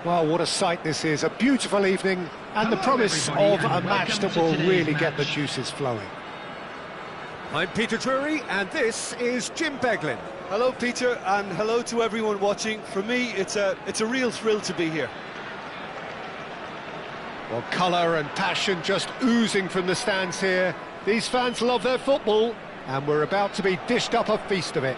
Well, what a sight this is. A beautiful evening and the promise of a match that will really get the juices flowing. I'm Peter Drury and this is Jim Beglin. Hello Peter, and hello to everyone watching. For me, it's a real thrill to be here. Well, colour and passion just oozing from the stands here. These fans love their football and we're about to be dished up a feast of it.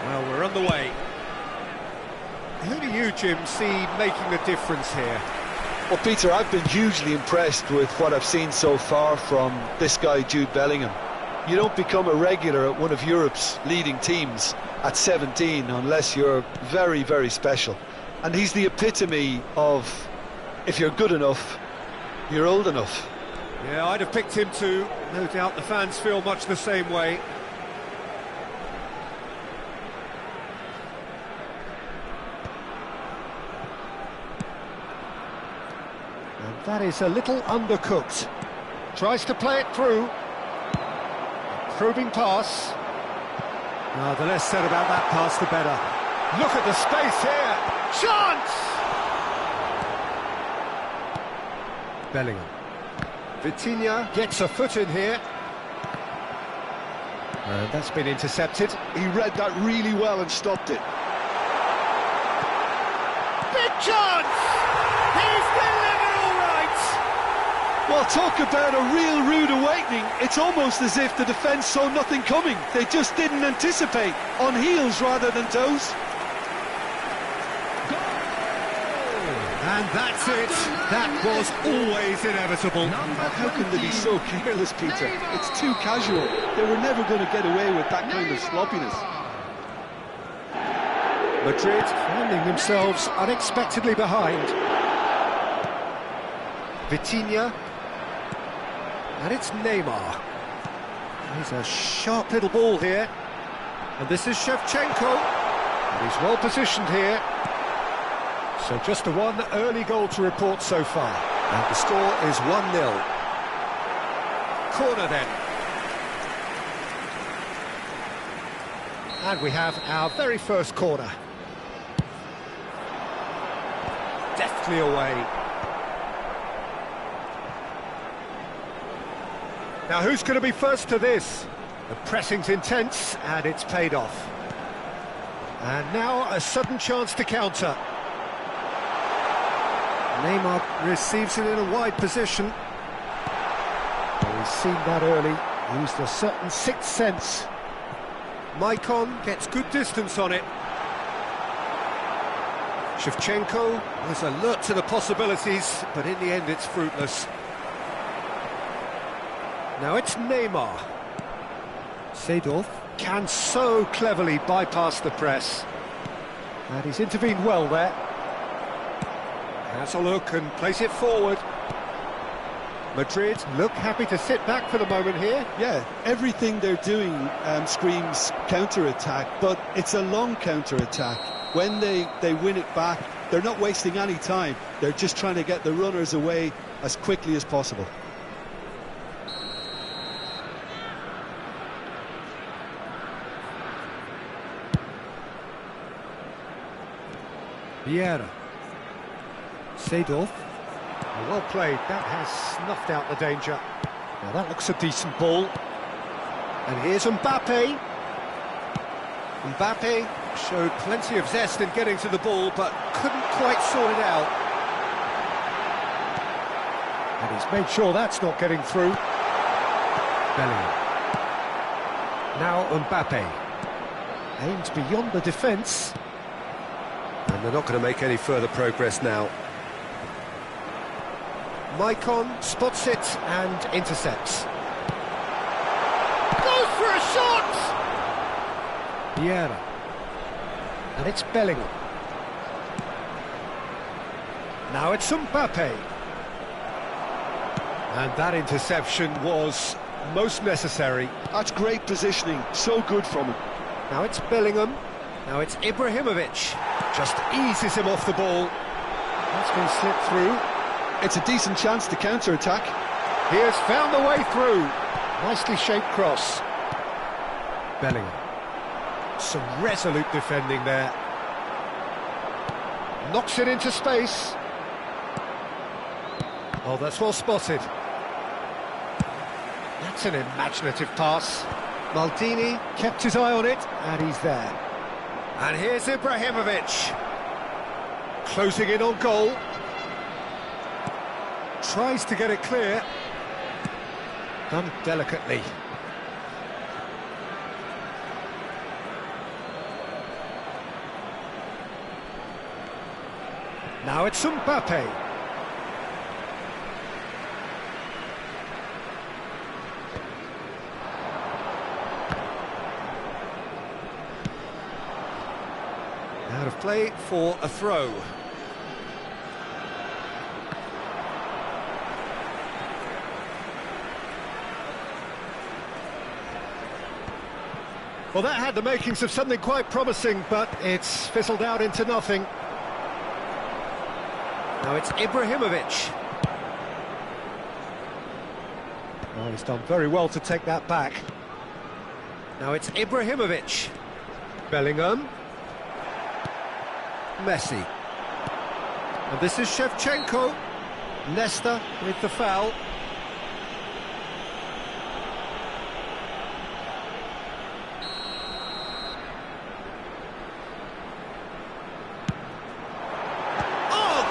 Well, we're on the way. Who do you, Jim, see making the difference here? Well, Peter, I've been hugely impressed with what I've seen so far from this guy, Jude Bellingham. You don't become a regular at one of Europe's leading teams at 17 unless you're very, very special. And he's the epitome of, if you're good enough, you're old enough. Yeah, I'd have picked him too. No doubt the fans feel much the same way. And that is a little undercooked. Tries to play it through. Probing pass. No, the less said about that pass, the better. Look at the space here. Chance! Bellingham. Vitinha gets a foot in here. And that's been intercepted. He read that really well and stopped it. Big chance! He's delivered all right! Well, talk about a real rude awakening. It's almost as if the defence saw nothing coming. They just didn't anticipate, on heels rather than toes. And that's it. That was always inevitable. How can they be so careless, Peter? It's too casual. They were never going to get away with that kind of sloppiness. Madrid finding themselves unexpectedly behind. Vitinha. And it's Neymar. He's a sharp little ball here. And this is Shevchenko. And he's well positioned here. So just the one early goal to report so far. And the score is 1-0. Corner then. And we have our very first corner. Deftly away. Now who's going to be first to this? The pressing's intense and it's paid off. And now a sudden chance to counter. Neymar receives it in a wide position. Well, he's seen that early, used a certain sixth sense. Maicon gets good distance on it. Shevchenko was alert to the possibilities, but in the end it's fruitless. Now it's Neymar. Seedorf can so cleverly bypass the press. And he's intervened well there. Has a look and plays it forward. Madrid look happy to sit back for the moment here. Yeah, everything they're doing screams counter-attack, but it's a long counter-attack. When they win it back, they're not wasting any time. They're just trying to get the runners away as quickly as possible. Vieira. Seedorf. Well played, that has snuffed out the danger. Now that looks a decent ball. And here's Mbappe. Mbappe showed plenty of zest in getting to the ball, but couldn't quite sort it out. And he's made sure that's not getting through. Bellingham. Now Mbappe. Aimed beyond the defence. And they're not going to make any further progress now. Maicon spots it and intercepts. Goes for a shot! Vieira. And it's Bellingham. Now it's Mbappe. And that interception was most necessary. That's great positioning, so good from him. Now it's Bellingham. Now it's Ibrahimovic. Just eases him off the ball. That's been slipped through. It's a decent chance to counter-attack. He has found the way through. Nicely shaped cross. Bellingham. Some resolute defending there. Knocks it into space. Oh, that's well spotted. That's an imaginative pass. Maldini kept his eye on it, and he's there. And here's Ibrahimovic. Closing in on goal. Tries to get it clear. Done delicately. Now it's Mbappe. Out of play for a throw. Well, that had the makings of something quite promising, but it's fizzled out into nothing. Now it's Ibrahimovic. Oh, he's done very well to take that back. Now it's Ibrahimovic. Bellingham. Messi. And this is Shevchenko. Leicester with the foul.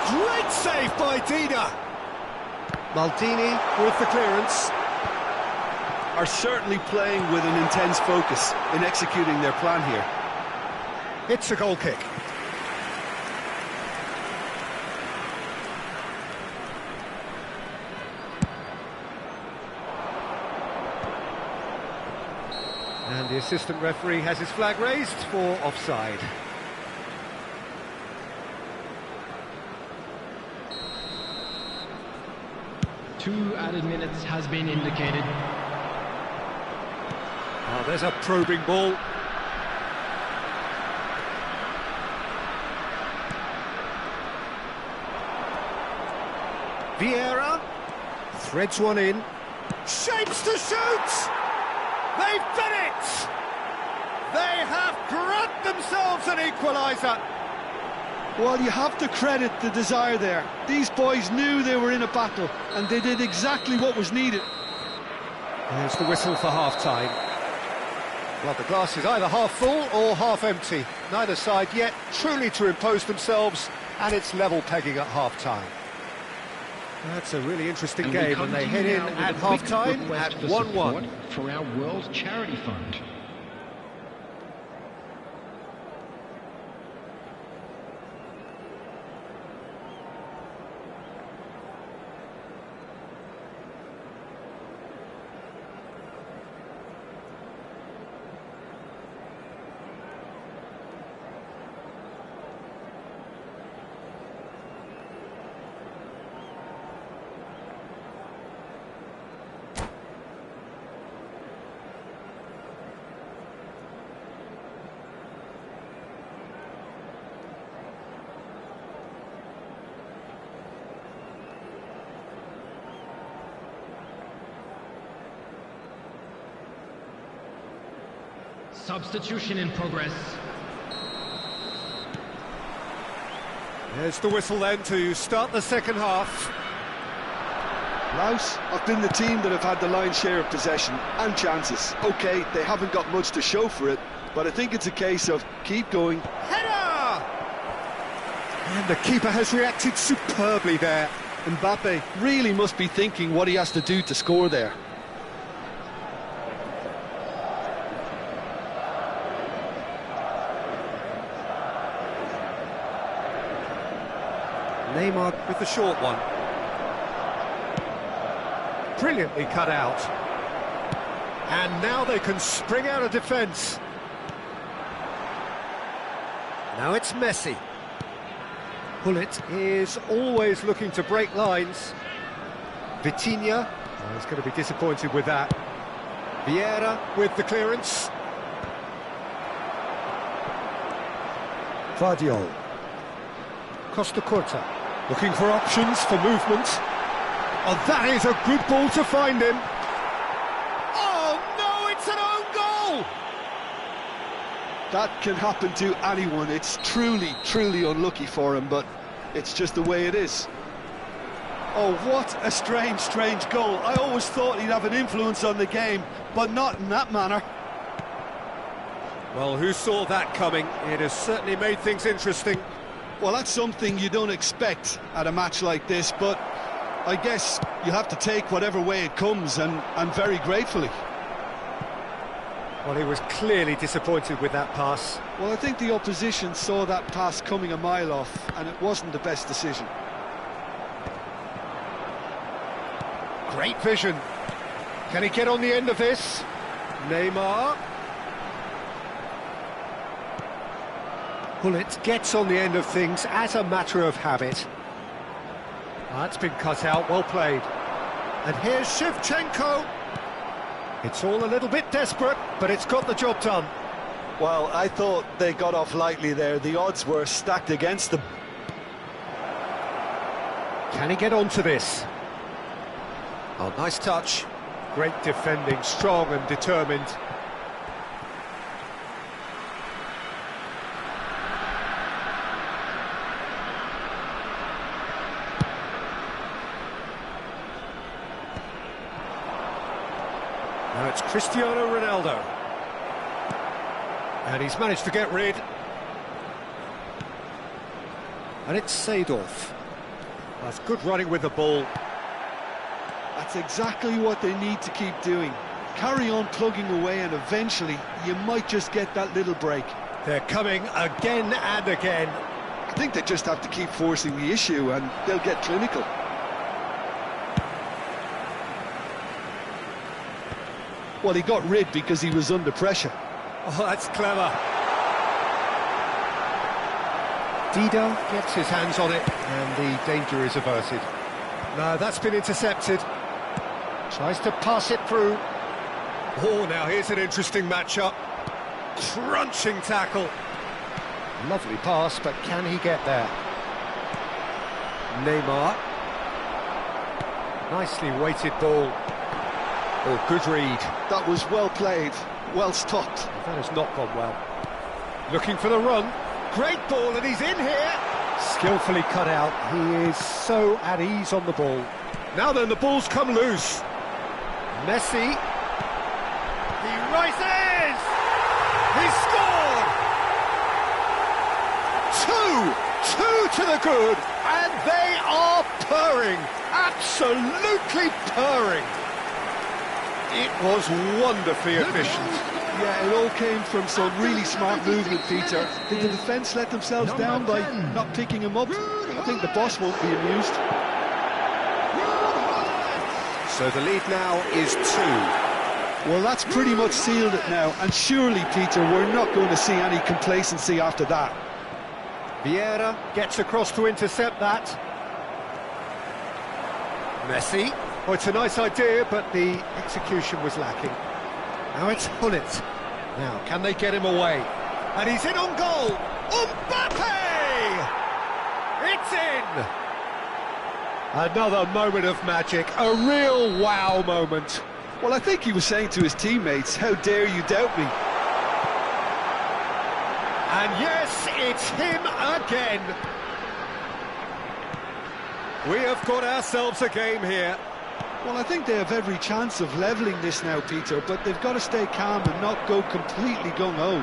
Great save by Dida. Maldini with the clearance. Are certainly playing with an intense focus in executing their plan here. It's a goal kick. And the assistant referee has his flag raised for offside. Two added minutes has been indicated. Oh, there's a probing ball. Vieira threads one in. Shapes to shoot! They've done it! They have grabbed themselves an equaliser. Well, you have to credit the desire there. These boys knew they were in a battle, and they did exactly what was needed. There's the whistle for half-time. Well, the glass is either half full or half empty. Neither side yet truly to impose themselves, and it's level pegging at half-time. That's a really interesting game, and they head in at half-time at 1-1. For our World Charity Fund. Substitution in progress. There's the whistle then to start the second half. Laos have been the team that have had the lion's share of possession and chances. OK, they haven't got much to show for it, but I think it's a case of keep going. Header! And the keeper has reacted superbly there. Mbappe really must be thinking what he has to do to score there. Neymar with the short one. Brilliantly cut out. And now they can spring out of defence. Now it's Messi. Pullet is always looking to break lines. Vitinha, oh, he's going to be disappointed with that. Vieira with the clearance. Vardiol. Costa Curta. Looking for options for movement. Oh, that is a good ball to find him. That can happen to anyone. It's truly, truly unlucky for him, but it's just the way it is. Oh, what a strange, strange goal. I always thought he'd have an influence on the game, but not in that manner. Well, who saw that coming? It has certainly made things interesting. Well, that's something you don't expect at a match like this, but I guess you have to take whatever way it comes, and very gratefully. Well, he was clearly disappointed with that pass. Well, I think the opposition saw that pass coming a mile off, and it wasn't the best decision. Great vision. Can he get on the end of this? Neymar. Bullet gets on the end of things as a matter of habit. That's been cut out, well played. And here's Shevchenko. It's all a little bit desperate, but it's got the job done. Well, I thought they got off lightly there. The odds were stacked against them. Can he get onto this? Oh, nice touch. Great defending, strong and determined. Now it's Cristiano Ronaldo. And he's managed to get rid. And it's Seedorf. That's good running with the ball. That's exactly what they need to keep doing. Carry on plugging away, and eventually you might just get that little break. They're coming again and again. I think they just have to keep forcing the issue, and they'll get clinical. Well, he got rid because he was under pressure. Oh, that's clever. Dida gets his hands on it, and the danger is averted. No, that's been intercepted. Tries to pass it through. Oh, now here's an interesting matchup. Crunching tackle. Lovely pass, but can he get there? Neymar. Nicely weighted ball. Oh, good read. That was well played, well stopped. That has not gone well. Looking for the run. Great ball, and he's in here. Skillfully cut out. He is so at ease on the ball. Now then, the ball's come loose. Messi. He rises! He scored! Two to the good, and they are purring. Absolutely purring. It was wonderfully efficient. Yeah, it all came from some really smart movement, Peter. Did the defence let themselves down by not picking him up? I think the boss won't be amused. So the lead now is 2. Well, that's pretty much sealed it now, and surely, Peter, we're not going to see any complacency after that. Vieira gets across to intercept that. Messi. Oh, it's a nice idea, but the execution was lacking. Now it's Hullet. Now, can they get him away? And he's in on goal! Mbappe! It's in! Another moment of magic, a real wow moment. Well, I think he was saying to his teammates, how dare you doubt me? And yes, it's him again. We have got ourselves a game here. Well, I think they have every chance of levelling this now, Peter, but they've got to stay calm and not go completely gung-ho.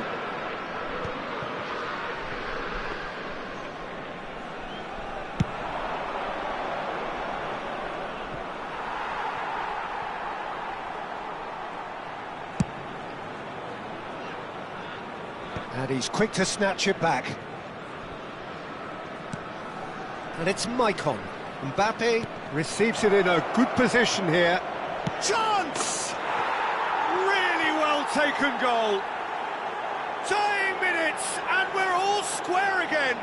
And he's quick to snatch it back. And it's Maicon. Mbappe receives it in a good position here. Chance! Really well taken goal. Dying minutes, and we're all square again.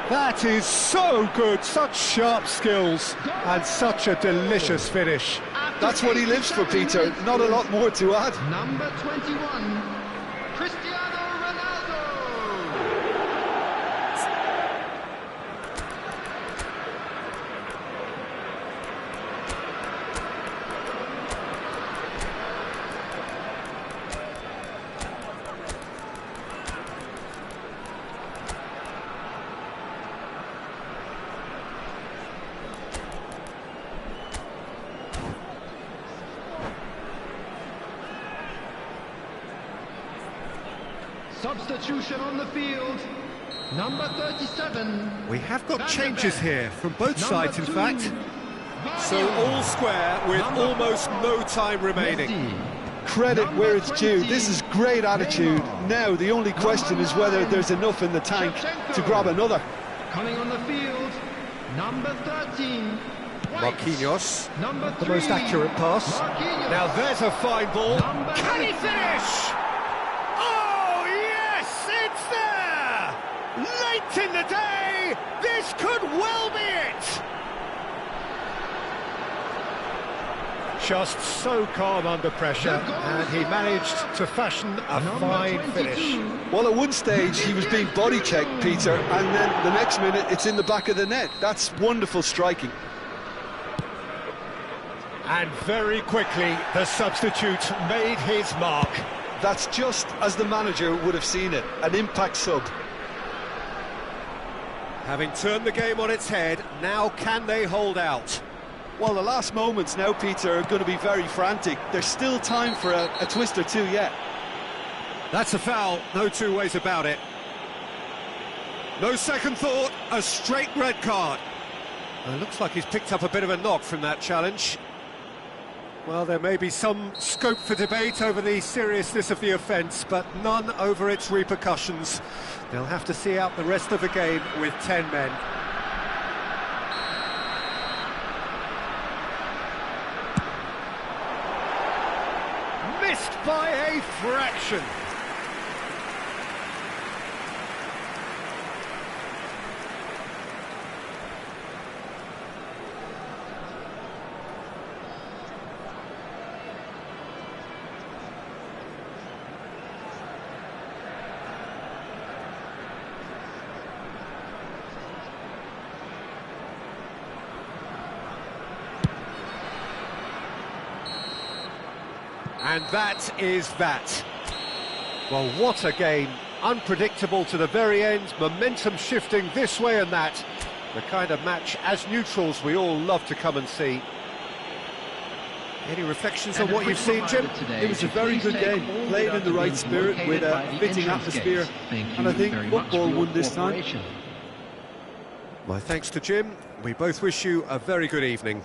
That is so good, such sharp skills, and such a delicious finish. That's what he lives for, Peter. Not a lot more to add. Number 21, Cristiano Ronaldo. Substitution on the field. Number 37. We have got changes here from both sides, in fact. So Vardy. all square with Number almost 4. no time remaining. Messi. Credit Number where it's due. 20, This is great attitude. Neymar. Now the only question is whether there's enough in the tank to grab another. Coming on the field. Number 13. White. Marquinhos. Number 3. The most accurate pass. Marquinhos. Now there's a fine ball. Number Can he 18. finish? Oh, yes, it's there! Late in the day, this could well be it! Just so calm under pressure, and he managed to fashion a Number fine 22. finish. Well, at one stage he was being body checked, Peter, and then the next minute it's in the back of the net. That's wonderful striking. And very quickly, the substitute made his mark. That's just as the manager would have seen it, an impact sub. Having turned the game on its head, now can they hold out? Well, the last moments now, Peter, are going to be very frantic. There's still time for a twist or two yet. That's a foul, no two ways about it. No second thought, a straight red card. It looks like he's picked up a bit of a knock from that challenge. Well, there may be some scope for debate over the seriousness of the offence, but none over its repercussions. They'll have to see out the rest of the game with 10 men. Missed by a fraction. And that is that. Well, what a game. Unpredictable to the very end, momentum shifting this way and that. The kind of match, as neutrals, we all love to come and see. Any reflections And on a what quick you've seen, Jim? reminder today It was a to very please good take game, all played the in the right bins spirit with located a by the fitting entrance atmosphere. gates. Thank And I you think very much football for your won this time. cooperation. My thanks to Jim. We both wish you a very good evening.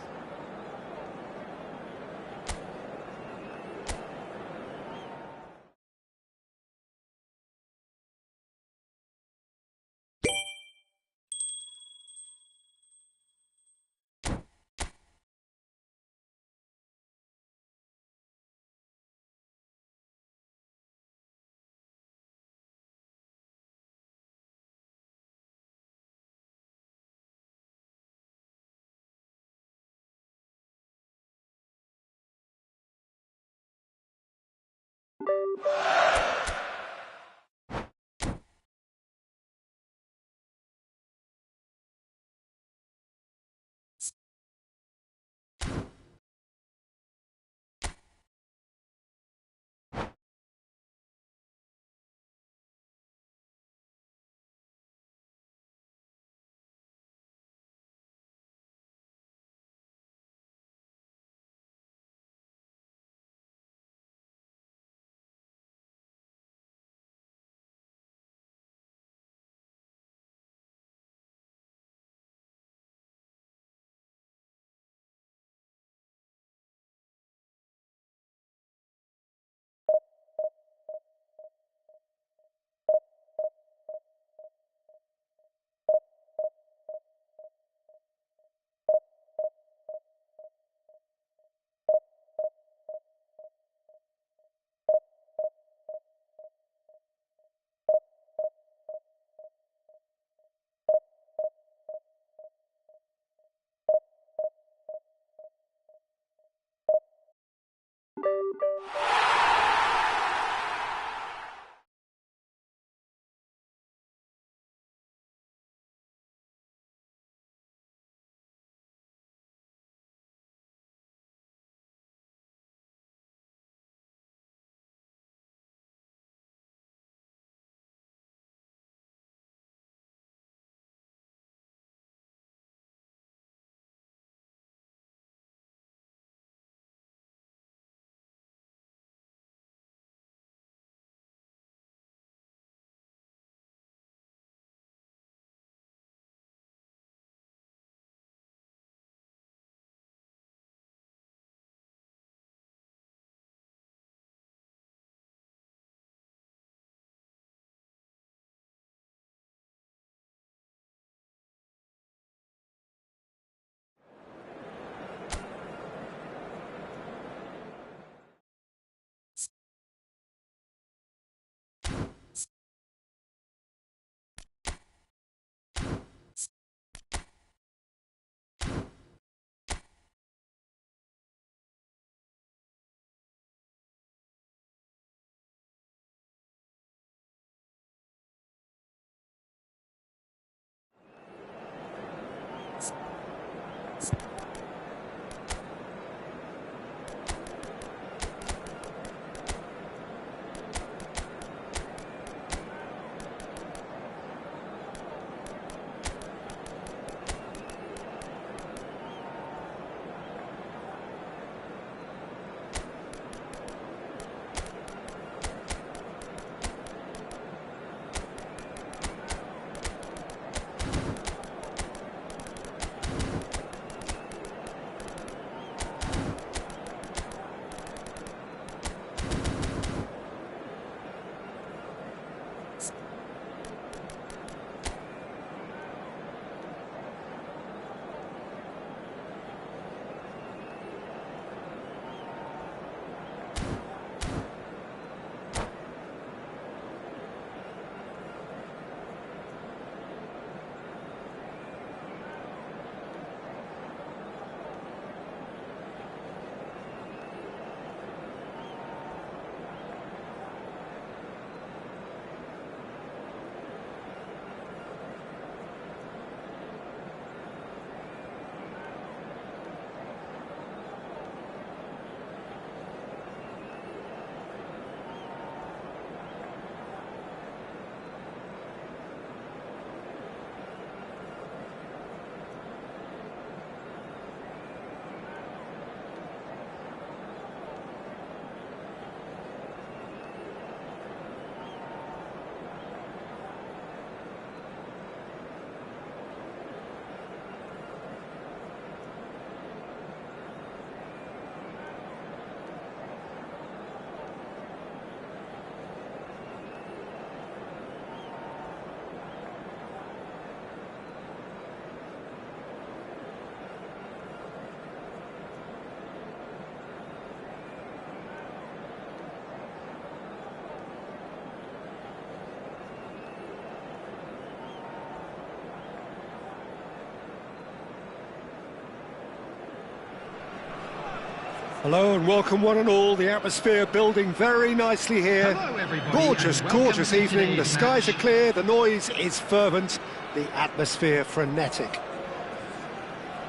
Hello and welcome one and all. The atmosphere building very nicely here. Hello, everybody, Gorgeous, and welcome gorgeous to evening. The today's skies are match. clear, the noise is fervent, the atmosphere frenetic.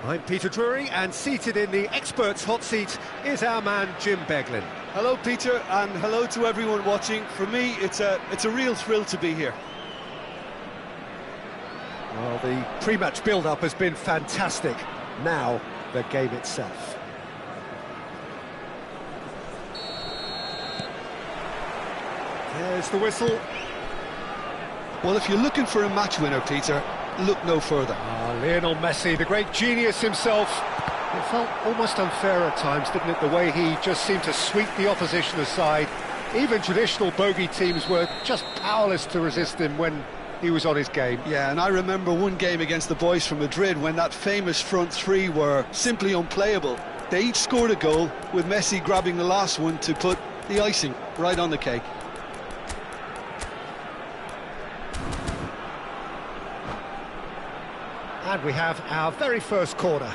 I'm Peter Drury, and seated in the experts' hot seat is our man Jim Beglin. Hello, Peter, and hello to everyone watching. For me, it's a real thrill to be here. Well, the pre-match build-up has been fantastic. Now, the game itself. There's the whistle. Well, if you're looking for a match winner, Peter, look no further. Lionel Messi, the great genius himself. It felt almost unfair at times, didn't it, the way he just seemed to sweep the opposition aside. Even traditional bogey teams were just powerless to resist him when he was on his game. Yeah, and I remember one game against the boys from Madrid when that famous front three were simply unplayable. They each scored a goal, with Messi grabbing the last one to put the icing right on the cake. And we have our very first corner.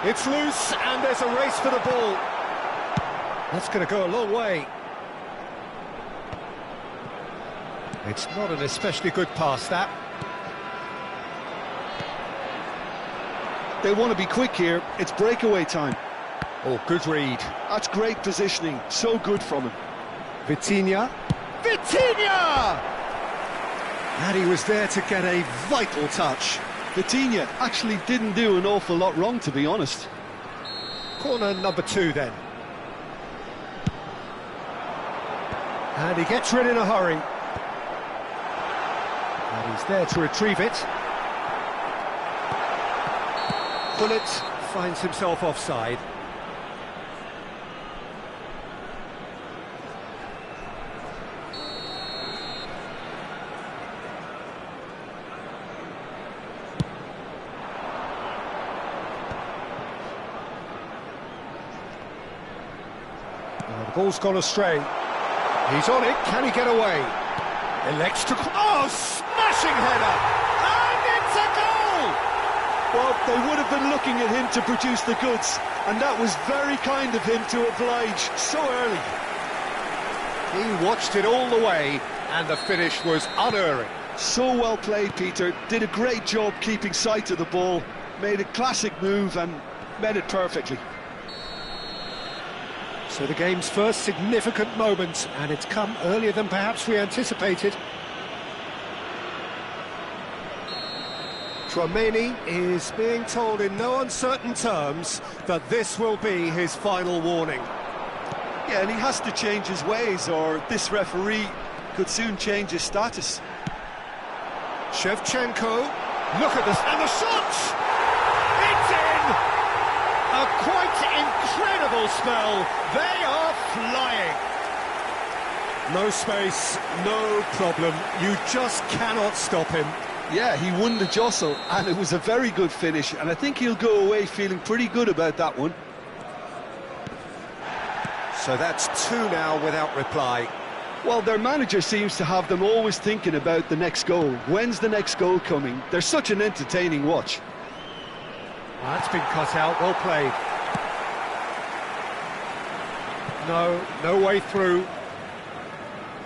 It's loose, and there's a race for the ball. That's going to go a long way. It's not an especially good pass, that. They want to be quick here. It's breakaway time. Oh, good read. That's great positioning. So good from him. Vitinha. Vitinha! And he was there to get a vital touch. Vitinha actually didn't do an awful lot wrong, to be honest. Corner number 2 then. And he gets rid in a hurry. And he's there to retrieve it. Bullet finds himself offside. The ball's gone astray. He's on it. Can he get away? Elects to... Oh, smashing header! And it's a goal! Well, they would have been looking at him to produce the goods, and that was very kind of him to oblige so early. He watched it all the way, and the finish was unerring. So well played, Peter. Did a great job keeping sight of the ball, made a classic move and met it perfectly. So the game's first significant moment, and it's come earlier than perhaps we anticipated. Tchouaméni is being told in no uncertain terms that this will be his final warning. Yeah, and he has to change his ways, or this referee could soon change his status. Shevchenko, look at this, and the shot! It's in! A quite incredible spell. They are flying. No space, no problem. You just cannot stop him. Yeah, he won the jostle, and it was a very good finish, and I think he'll go away feeling pretty good about that one. So that's 2 now without reply. Well, their manager seems to have them always thinking about the next goal. When's the next goal coming? They're such an entertaining watch. Well, that's been cut out, well played. No way through.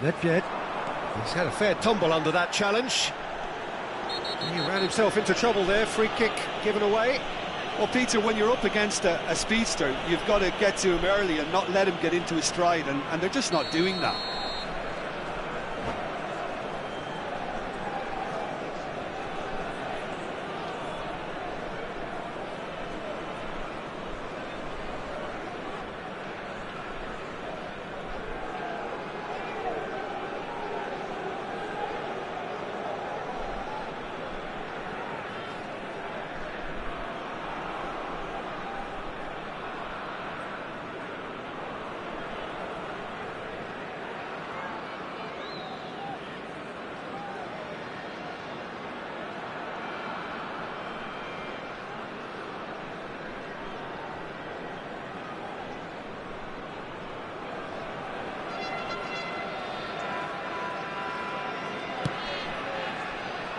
Nedved, he's had a fair tumble under that challenge. He ran himself into trouble there, free kick given away. Well, Peter, when you're up against a speedster, you've got to get to him early and not let him get into his stride, and they're just not doing that.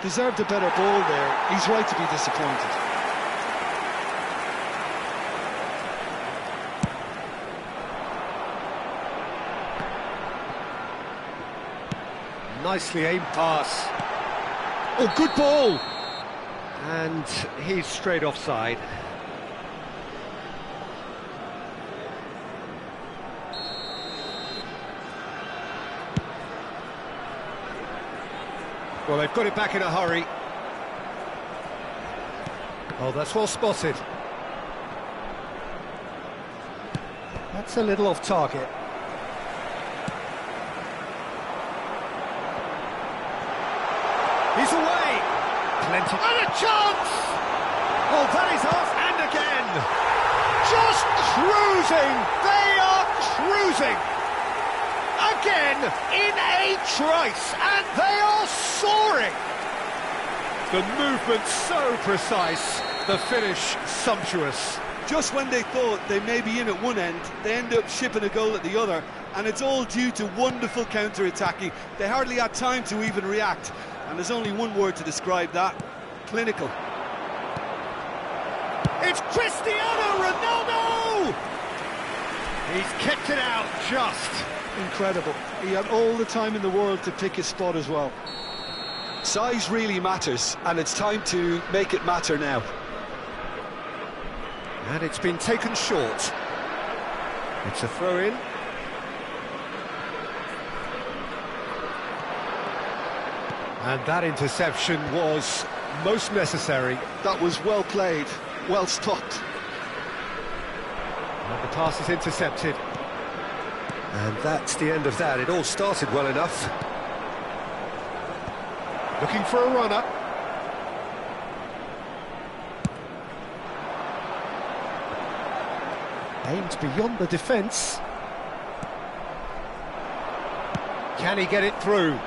Deserved a better ball there. He's right to be disappointed. Nicely aimed pass. Oh, good ball! And he's straight offside. Well, they've got it back in a hurry. Oh, that's well spotted. That's a little off target. He's away! Plenty... And a chance! Oh, that is off, and again! Just cruising! They are cruising! Again, in a trice, and they are soaring! The movement so precise, the finish sumptuous. Just when they thought they may be in at one end, they end up shipping a goal at the other, and it's all due to wonderful counter-attacking. They hardly had time to even react, and there's only one word to describe that: clinical. It's Cristiano Ronaldo! He's kept it out just. Incredible. He had all the time in the world to pick his spot as well. Size really matters, and it's time to make it matter now. And it's been taken short. It's a throw-in. And that interception was most necessary. That was well played, well stopped. And the pass is intercepted. And that's the end of that. It all started well enough. Looking for a runner. Aimed beyond the defence. Can he get it through?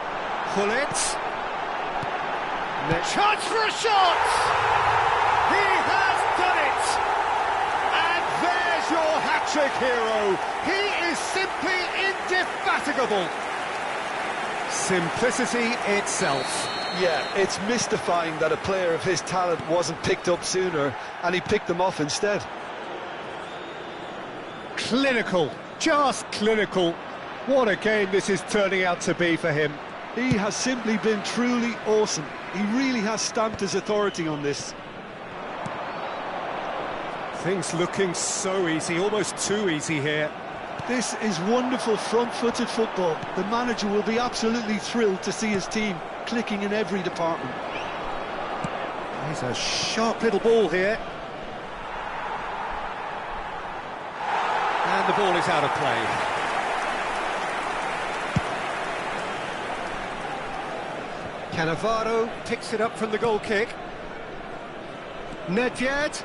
Pull it. Chance for a shot! He has done it! And there's your hat-trick hero. He is simply indefatigable. Simplicity itself. Yeah, it's mystifying that a player of his talent wasn't picked up sooner, and he picked them off instead. Clinical, just clinical. What a game this is turning out to be for him. He has simply been truly awesome. He really has stamped his authority on this. Things looking so easy, almost too easy here. This is wonderful front-footed football. The manager will be absolutely thrilled to see his team clicking in every department. There's a sharp little ball here. And the ball is out of play. Cannavaro picks it up from the goal kick. Nedved.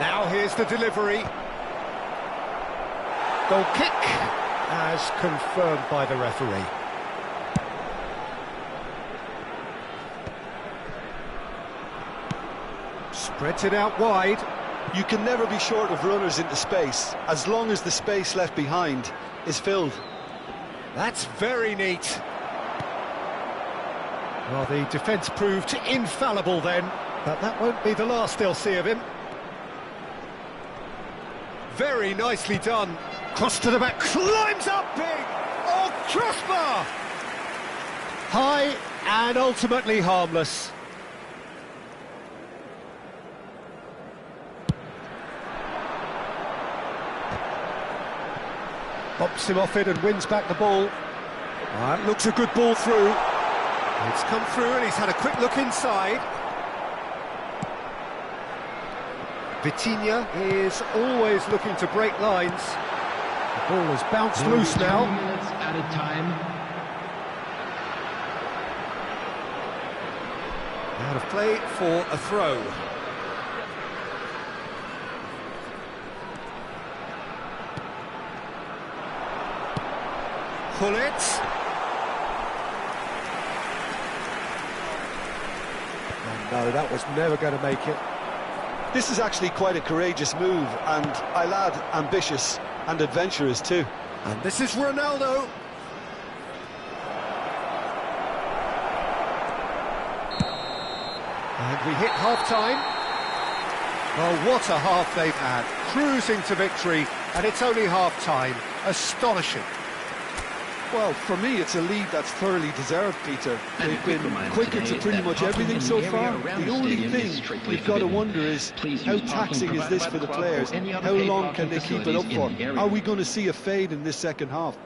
Now here's the delivery. Goal kick, as confirmed by the referee. Spreads it out wide. You can never be short of runners into space, as long as the space left behind is filled. That's very neat. Well, the defence proved infallible then, but that won't be the last they'll see of him. Very nicely done. Cross to the back, climbs up big! Oh, crossbar! High and ultimately harmless. Bumps him off it and wins back the ball. That looks a good ball through. It's come through and he's had a quick look inside. Vitinha is always looking to break lines. The ball has bounced loose now. 2 minutes at a time. Out of play for a throw. Pull it. No, that was never going to make it. This is actually quite a courageous move, and I'll add ambitious and adventurous too. And this is Ronaldo. And we hit half-time. Well, what a half they've had. Cruising to victory, and it's only half-time. Astonishing. Well, for me, it's a lead that's thoroughly deserved, Peter. They've been quicker to pretty much everything so far. The only thing we've got to wonder is how taxing is this for the players? How long can they keep it up for? Are we going to see a fade in this second half?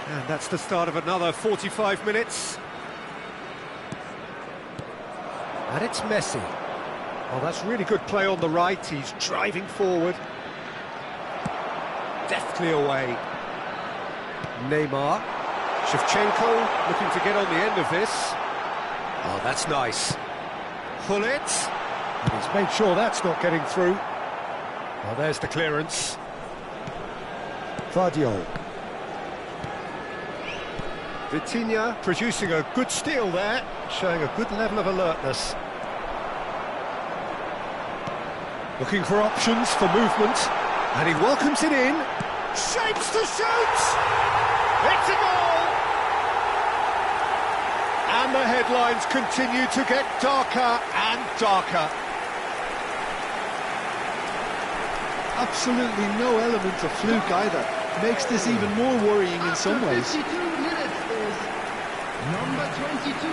And that's the start of another 45 minutes. And it's Messi. Oh, that's really good play on the right. He's driving forward. Deftly away. Neymar. Shevchenko looking to get on the end of this. Oh, that's nice. Hullet. And he's made sure that's not getting through. Well, there's the clearance. Vardiol. Vitinha producing a good steal there, showing a good level of alertness. Looking for options for movement, and he welcomes it in. Shapes to shoot! It's a goal! And the headlines continue to get darker and darker. Absolutely no element of fluke either. Makes this even more worrying in some ways. Number 22,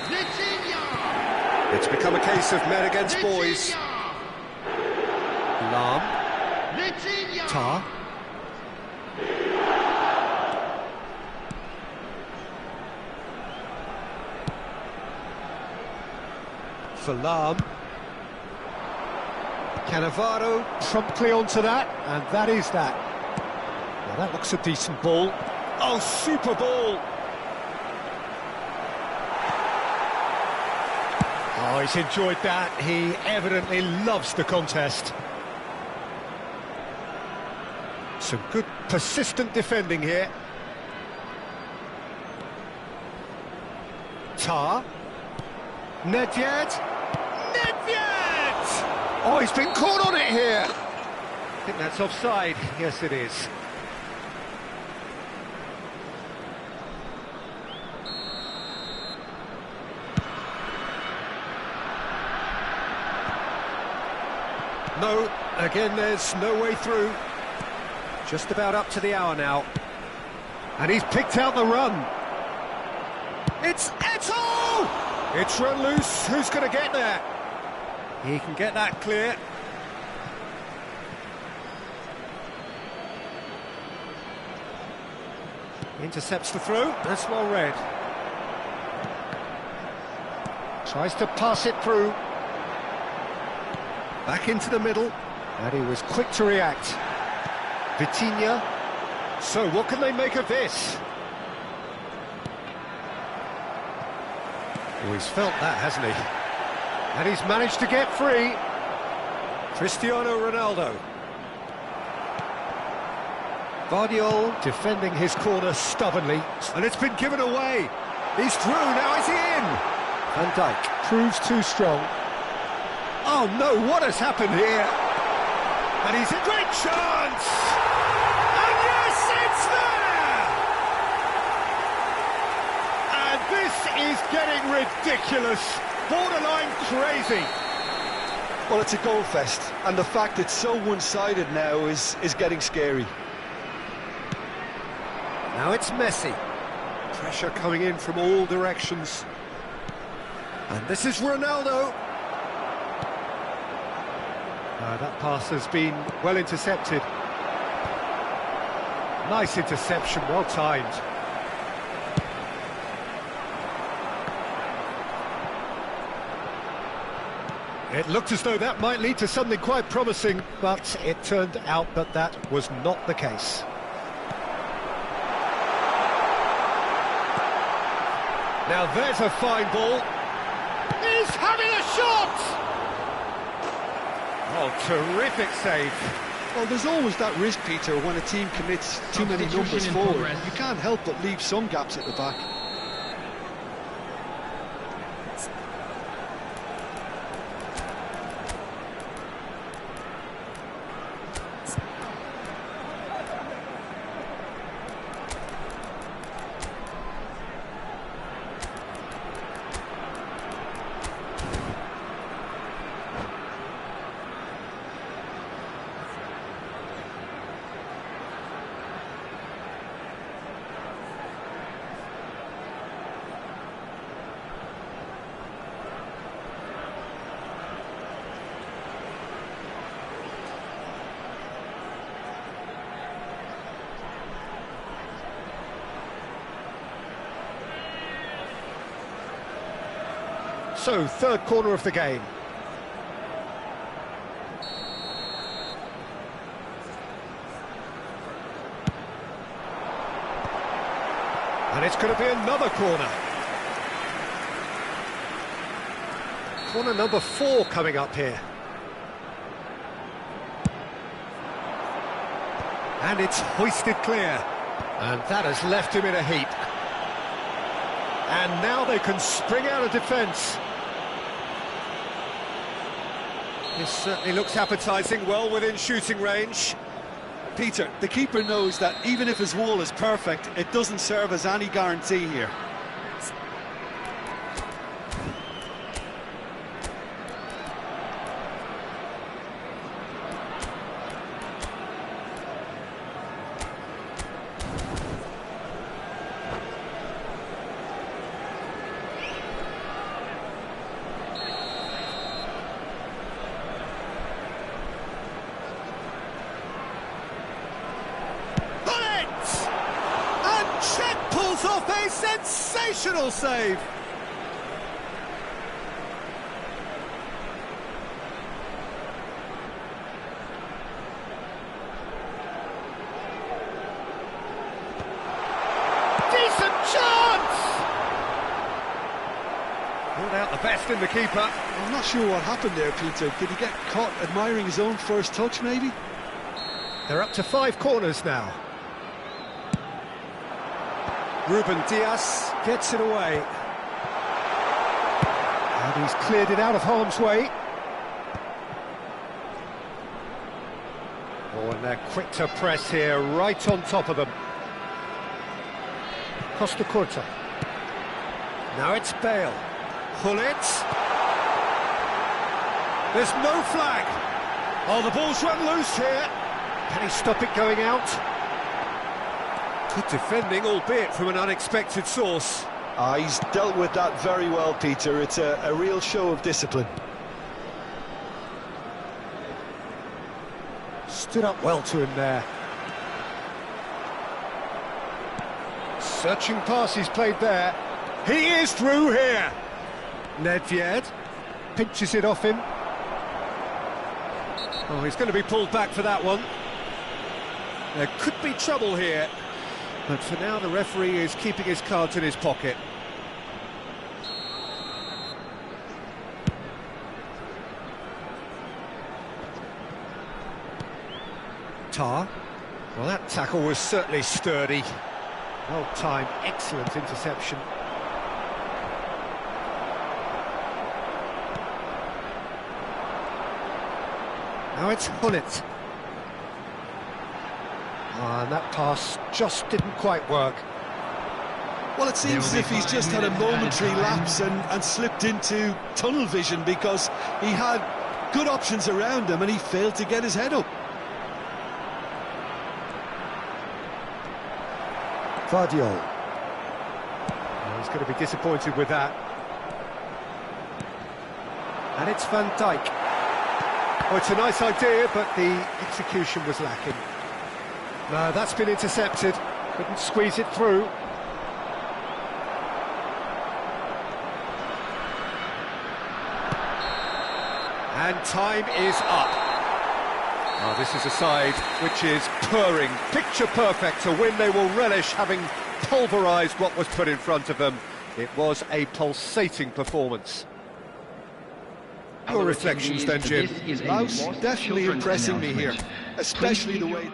Vitinha! It's become a case of men against boys. Lam. Vitinha! Tar. For Lam. Cannavaro promptly onto that, and that is that. Well, that looks a decent ball. Oh, super ball! Oh, he's enjoyed that. He evidently loves the contest. Some good, persistent defending here. Tar. Nedved. Nedved! Oh, he's been caught on it here. I think that's offside. Yes, it is. No, again, there's no way through. Just about up to the hour now. And he's picked out the run. It's Eto'o! It's run loose. Who's going to get there? He can get that clear. Intercepts the throw. That's well read. Tries to pass it through. Back into the middle, and he was quick to react. Vitinha. So what can they make of this? Oh, he's felt that, hasn't he? And he's managed to get free. Cristiano Ronaldo. Vardiol defending his corner stubbornly. And it's been given away. He's through, now is he in? Van Dijk proves too strong. Oh no, what has happened here? And he's a great chance! And yes, it's there! And this is getting ridiculous, borderline crazy. Well, it's a goal fest, and the fact it's so one-sided now is getting scary. Now it's Messi. Pressure coming in from all directions. And this is Ronaldo. That pass has been well intercepted. Nice interception, well timed. It looked as though that might lead to something quite promising, but it turned out that that was not the case. Now there's a fine ball. He's having a shot! Oh, terrific save. Well, there's always that risk, Peter, when a team commits too many numbers forward. You can't help but leave some gaps at the back. So, third corner of the game. And it's going to be another corner. Corner number 4 coming up here. And it's hoisted clear. And that has left him in a heap. And now they can spring out of defence. This certainly looks appetising, well within shooting range. Peter, the keeper knows that even if his wall is perfect, it doesn't serve as any guarantee here. Off a sensational save. Decent chance. Pulled out the best in the keeper. I'm not sure what happened there, Peter. Did he get caught admiring his own first touch, maybe? They're up to 5 corners now. Ruben Dias gets it away. And he's cleared it out of harm's way. Oh, and they're quick to press here, right on top of them. Costa Curta. Now it's Bale. Hullet. There's no flag. Oh, the ball's run loose here. Can he stop it going out? Good defending, albeit from an unexpected source. He's dealt with that very well, Peter. It's a real show of discipline. Stood up well to him there. Searching pass he's played there. He is through here. Nedved pinches it off him. Oh, he's going to be pulled back for that one. There could be trouble here. But for now, the referee is keeping his cards in his pocket. Tar. Well, that tackle was certainly sturdy. Well timed, excellent interception. Now it's Hullet. And that pass just didn't quite work. Well, it seems as if he's just had a momentary lapse and slipped into tunnel vision, because he had good options around him and he failed to get his head up. Vardiol. Oh, he's going to be disappointed with that. And it's Van Dijk. Oh, it's a nice idea, but the execution was lacking. No, that's been intercepted. Couldn't squeeze it through. And time is up. Oh, this is a side which is purring, picture perfect, a win they will relish, having pulverised what was put in front of them. It was a pulsating performance. Your reflections then, Jim? Laos definitely impressing me here, especially the way...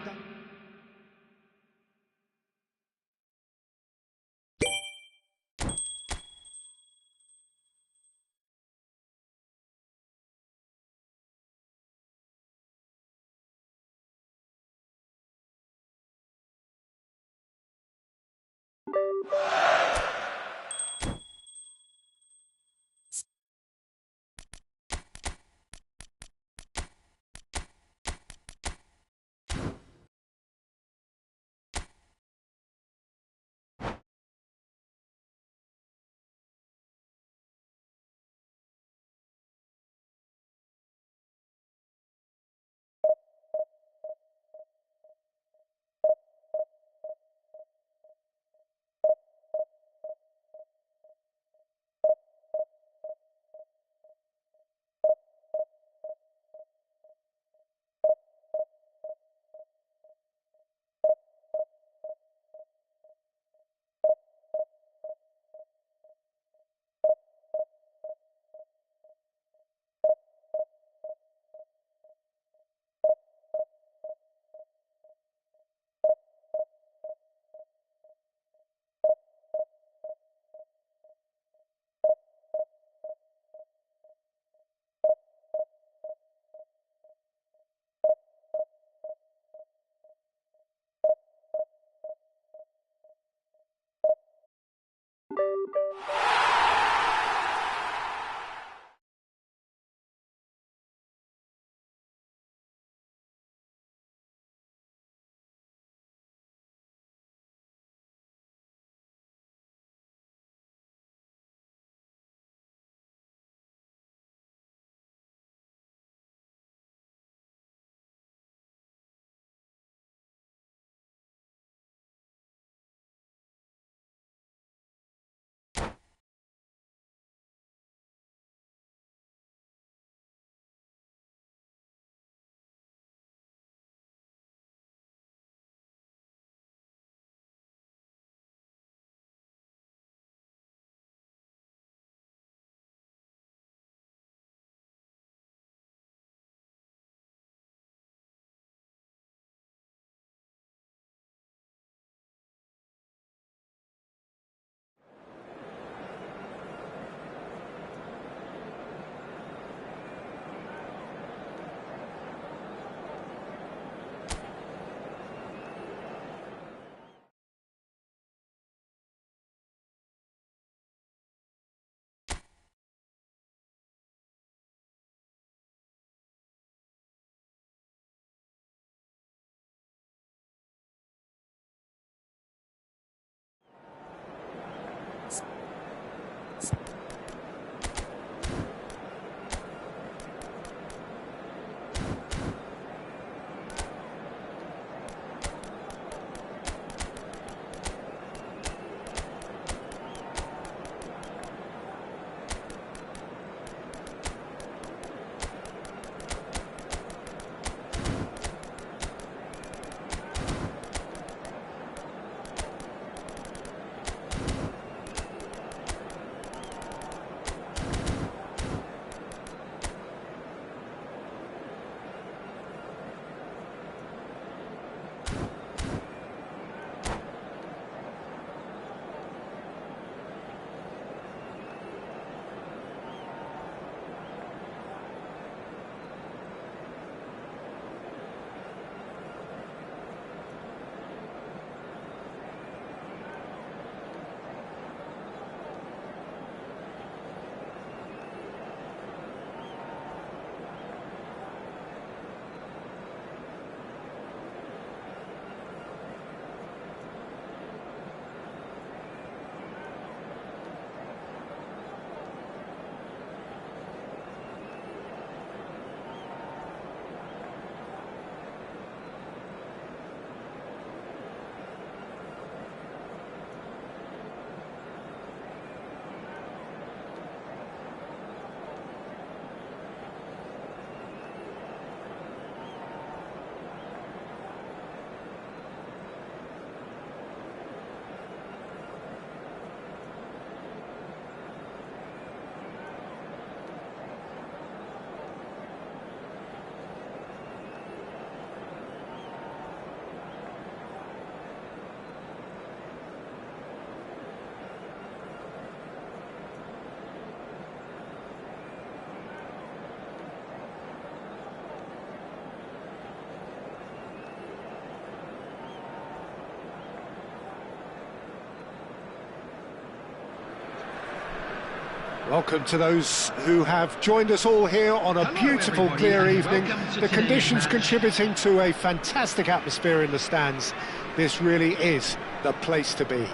Welcome to those who have joined us all here on a Hello beautiful, everybody, clear and evening. welcome to The today's conditions match. contributing to a fantastic atmosphere in the stands. This really is the place to be.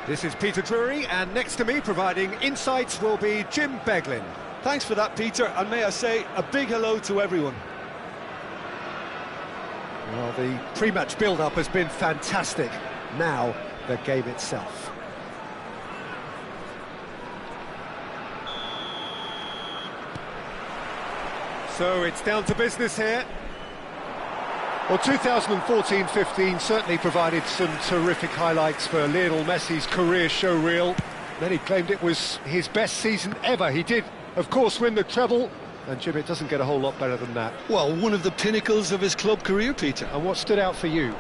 This is Peter Drury, and next to me providing insights will be Jim Beglin. Thanks for that, Peter, and may I say a big hello to everyone. Well, the pre-match build-up has been fantastic. Now, the game itself. So it's down to business here. Well, 2014-15 certainly provided some terrific highlights for Lionel Messi's career showreel. Many claimed it was his best season ever. He did, of course, win the treble, and Jim, it doesn't get a whole lot better than that. Well, one of the pinnacles of his club career, Peter. And what stood out for you?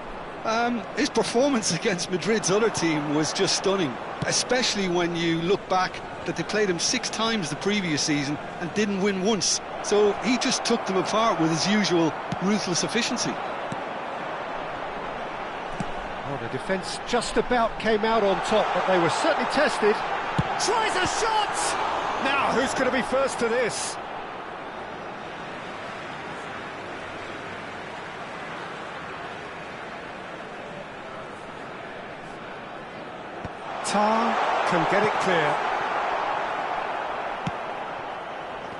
His performance against Madrid's other team was just stunning, especially when you look back that they played him 6 times the previous season and didn't win once. So he just took them apart with his usual ruthless efficiency. Well, the defence just about came out on top, but they were certainly tested. Tries a shot! Now, who's going to be first to this? Tar Can get it clear.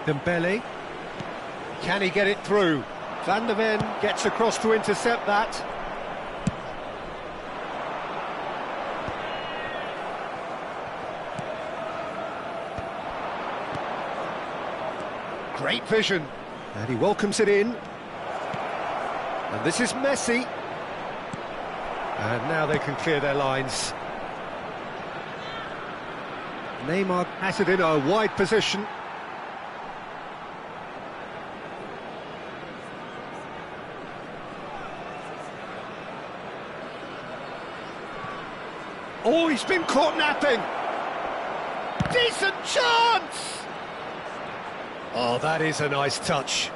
Dembele. Can he get it through? Van der Ven gets across to intercept that. Great vision. And he welcomes it in. And this is Messi. And now they can clear their lines. Neymar has it in a wide position. Oh, he's been caught napping. Decent chance! Oh, that is a nice touch.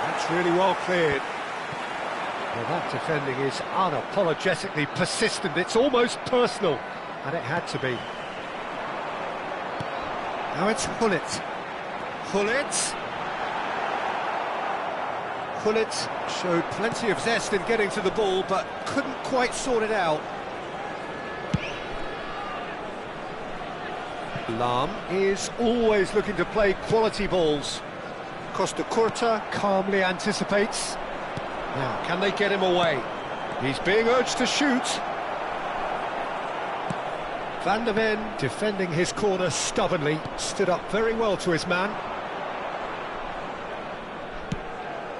That's really well cleared. Well, that defending is unapologetically persistent. It's almost personal. And it had to be. Now it's Gullit. Gullit showed plenty of zest in getting to the ball, but couldn't quite sort it out. Lahm is always looking to play quality balls. Costa Curta calmly anticipates. Now, can they get him away? He's being urged to shoot. Van der Ven defending his corner stubbornly, stood up very well to his man.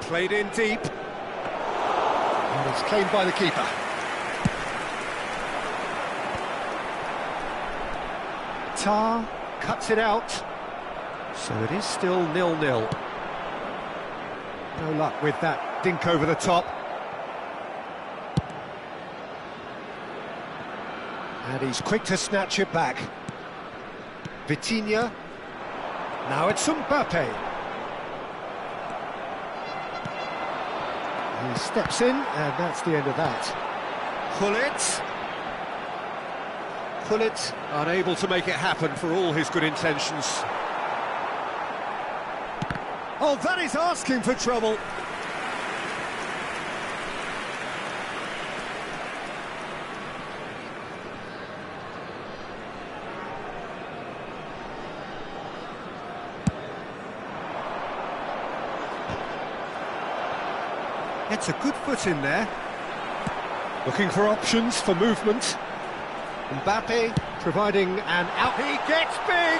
Played in deep. And it's claimed by the keeper. Tar cuts it out. So it is still 0-0. No luck with that dink over the top. And he's quick to snatch it back. Vitinha. Now it's Mbappe. He steps in, and that's the end of that. Gullit unable to make it happen for all his good intentions. Oh, that is asking for trouble. Gets a good foot in there. Looking for options for movement. Mbappe providing an out. He gets big!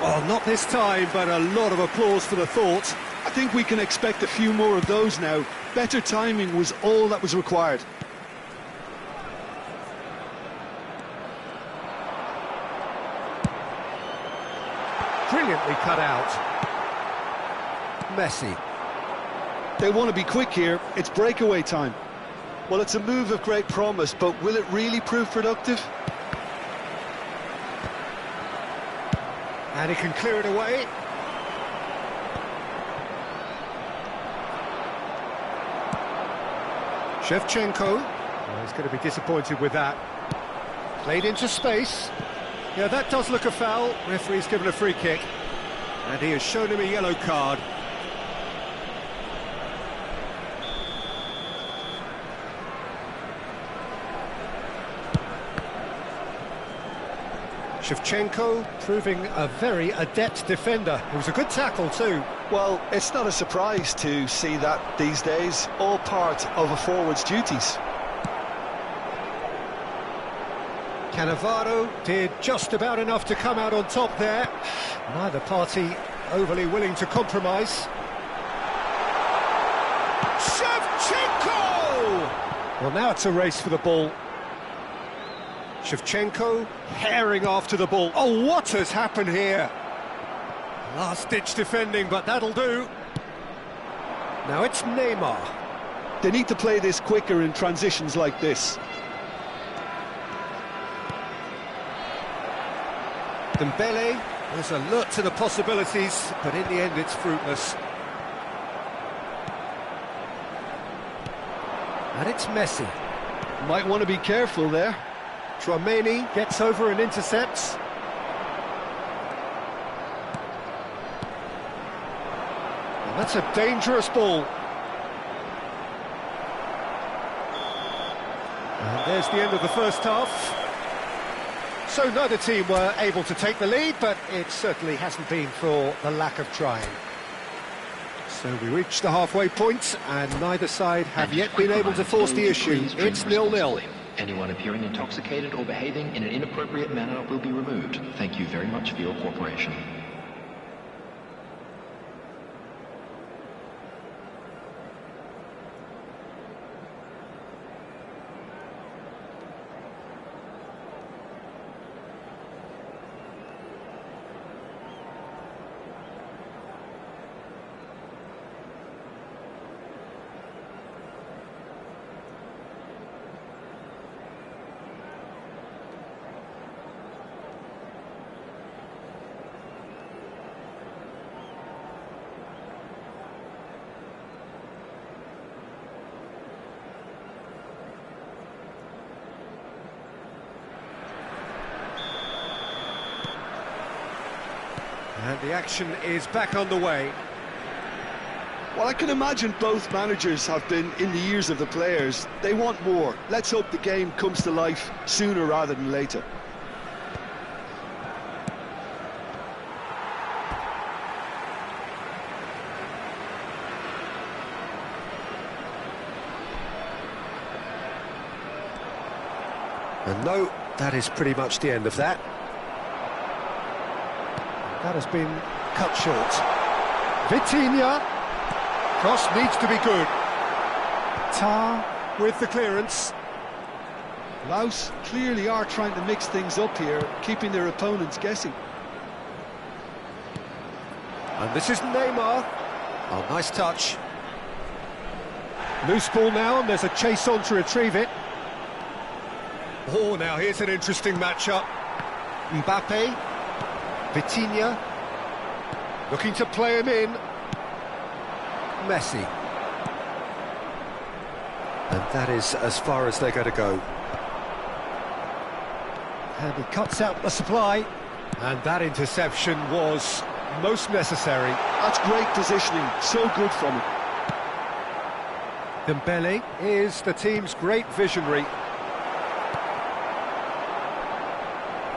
Oh, not this time, but a lot of applause for the thought. I think we can expect a few more of those now. Better timing was all that was required. Brilliantly cut out. Messi. They want to be quick here. It's breakaway time. Well, it's a move of great promise, but will it really prove productive? And he can clear it away. Shevchenko. Well, he's going to be disappointed with that. Played into space. Yeah, that does look a foul. Referee's given a free kick. And he has shown him a yellow card. Shevchenko proving a very adept defender. It was a good tackle too. Well, it's not a surprise to see that these days, all part of a forward's duties. Cannavaro did just about enough to come out on top there. Neither party overly willing to compromise. Shevchenko! Well, now it's a race for the ball. Shevchenko herring after the ball. Oh, what has happened here? Last-ditch defending, but that'll do. Now it's Neymar. They need to play this quicker in transitions like this. Dembele was alert to the possibilities, but in the end it's fruitless. And it's Messi. Might want to be careful there. Tchouaméni gets over and intercepts. Well, that's a dangerous ball. And there's the end of the first half. So neither team were able to take the lead, but it certainly hasn't been for the lack of trying. So we reached the halfway point, and neither side have yet been able to force the issue. It's 0-0. Anyone appearing intoxicated or behaving in an inappropriate manner will be removed. Thank you very much for your cooperation. And the action is back on the way. Well, I can imagine both managers have been in the ears of the players. They want more. Let's hope the game comes to life sooner rather than later. And no, that is pretty much the end of that. That has been cut short. Vitinha. Cross needs to be good. Tar with the clearance. Laos clearly are trying to mix things up here, keeping their opponents guessing. And this is Neymar. Oh, nice touch. Loose ball now, and there's a chase on to retrieve it. Oh, now here's an interesting matchup. Mbappe. Vitinha. Looking to play him in. Messi. And that is as far as they're going to go. And he cuts out the supply. And that interception was most necessary. That's great positioning, so good from him. Dembele is the team's great visionary.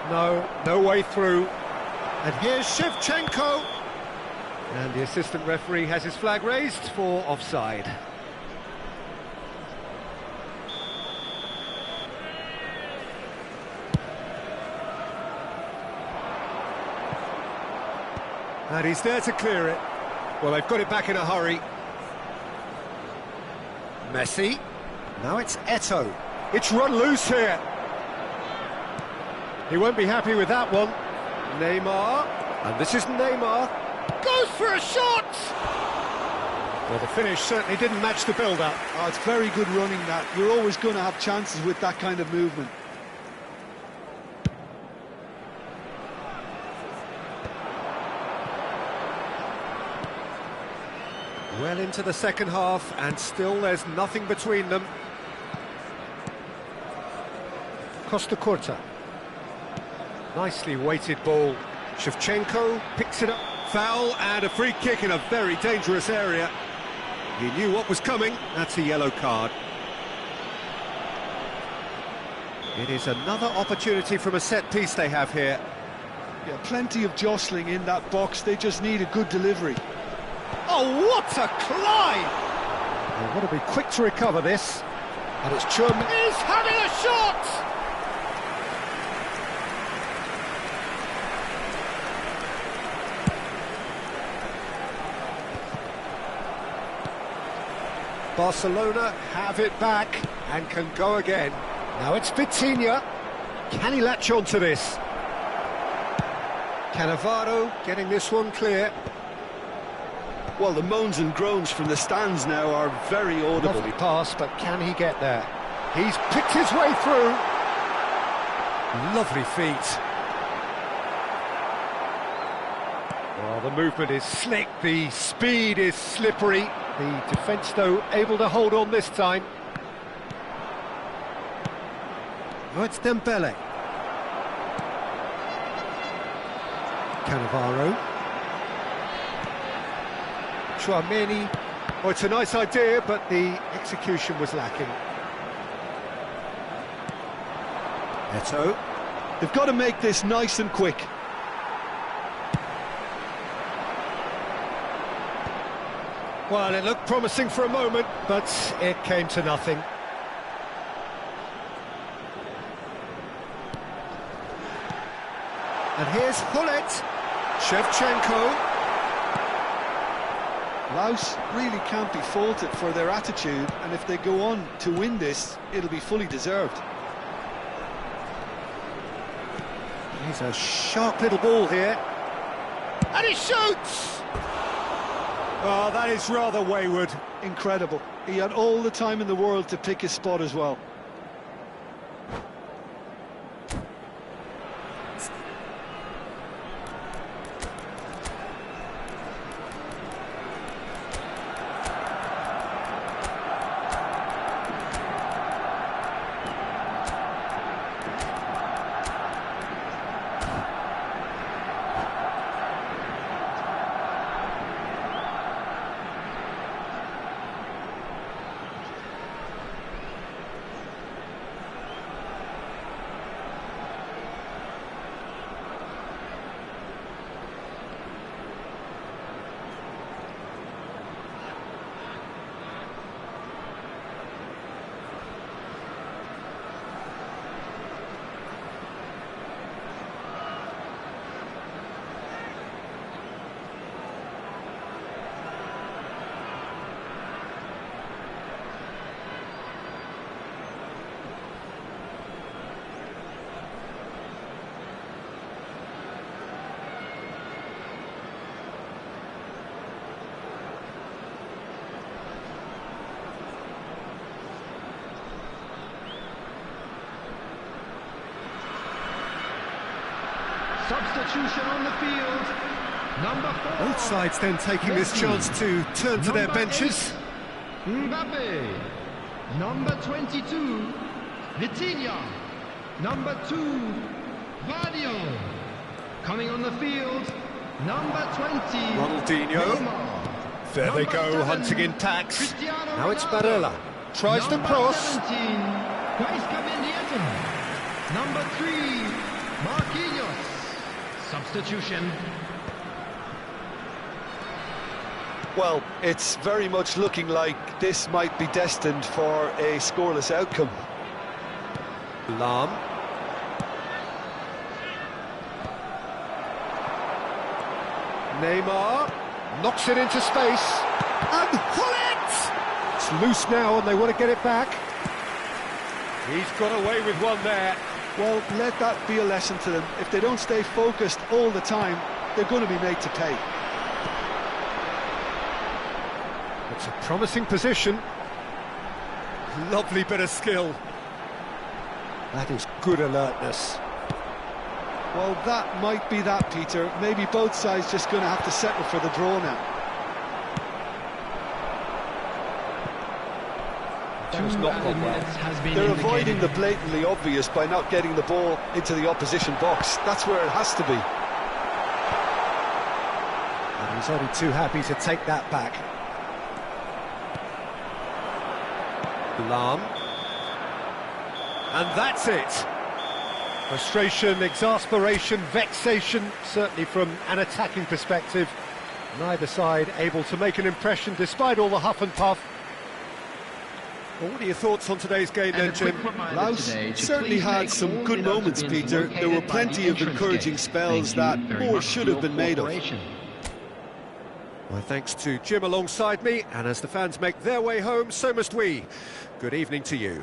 No way through. And here's Shevchenko. And the assistant referee has his flag raised for offside. And he's there to clear it. Well, they've got it back in a hurry. Messi. Now it's Eto'o. It's run loose here. He won't be happy with that one. Neymar. And this is Neymar. Goes for a shot! Well, the finish certainly didn't match the build-up. Oh, it's very good running, that. You're always going to have chances with that kind of movement. Well into the second half, and still there's nothing between them. Costa Curta. Nicely weighted ball. Shevchenko picks it up. Foul and a free kick in a very dangerous area. He knew what was coming. That's a yellow card. It is another opportunity from a set piece they have here. Yeah, plenty of jostling in that box. They just need a good delivery. Oh, what a climb! They've got to be quick to recover this. And it's Chum. He's having a shot! Barcelona have it back and can go again. Now it's Vitinha. Can he latch on to this? Cannavaro getting this one clear. Well, the moans and groans from the stands now are very audible. Lovely pass, but can he get there? He's picked his way through. Lovely feet. Well, the movement is slick, the speed is slippery. The defence, though, able to hold on this time. Oh, it's Dembele. Cannavaro. Chouameni. Oh, it's a nice idea, but the execution was lacking. Eto. They've got to make this nice and quick. Well, it looked promising for a moment, but it came to nothing. And here's Hullet. Shevchenko. Laos really can't be faulted for their attitude, and if they go on to win this, it'll be fully deserved. He's a sharp little ball here. And he shoots! Oh, that is rather wayward. Incredible. He had all the time in the world to pick his spot as well. Substitution on the field. Number 4. Both sides then taking this chance to turn to their benches. 8, Mbappe. Number 22, Vitinha. Number 2, Vadio. Coming on the field, number 20, Ronaldinho. Neymar. There they Number go, 7, hunting in tacks. Cristiano Now it's Ronaldo. Barella. Tries the Number cross. 17, Quaisca Bendieta. Number 3, Marquinhos. Substitution. Well, it's very much looking like this might be destined for a scoreless outcome. Lam. Neymar knocks it into space. And Hullet! It's loose now and they want to get it back. He's got away with one there. Well, let that be a lesson to them. If they don't stay focused all the time, they're going to be made to pay. It's a promising position. Lovely bit of skill. That is good alertness. Well, that might be that, Peter. Maybe both sides just going to have to settle for the draw now. That has not gone well. They're avoiding the blatantly obvious by not getting the ball into the opposition box. That's where it has to be. And he's only too happy to take that back. Lam. And that's it. Frustration, exasperation, vexation, certainly from an attacking perspective. Neither side able to make an impression despite all the huff and puff. Well, what are your thoughts on today's game then, Jim? Laos certainly had some good moments, Peter. There were plenty of encouraging spells that more should have been made of. My thanks to Jim alongside me, and as the fans make their way home, so must we. Good evening to you.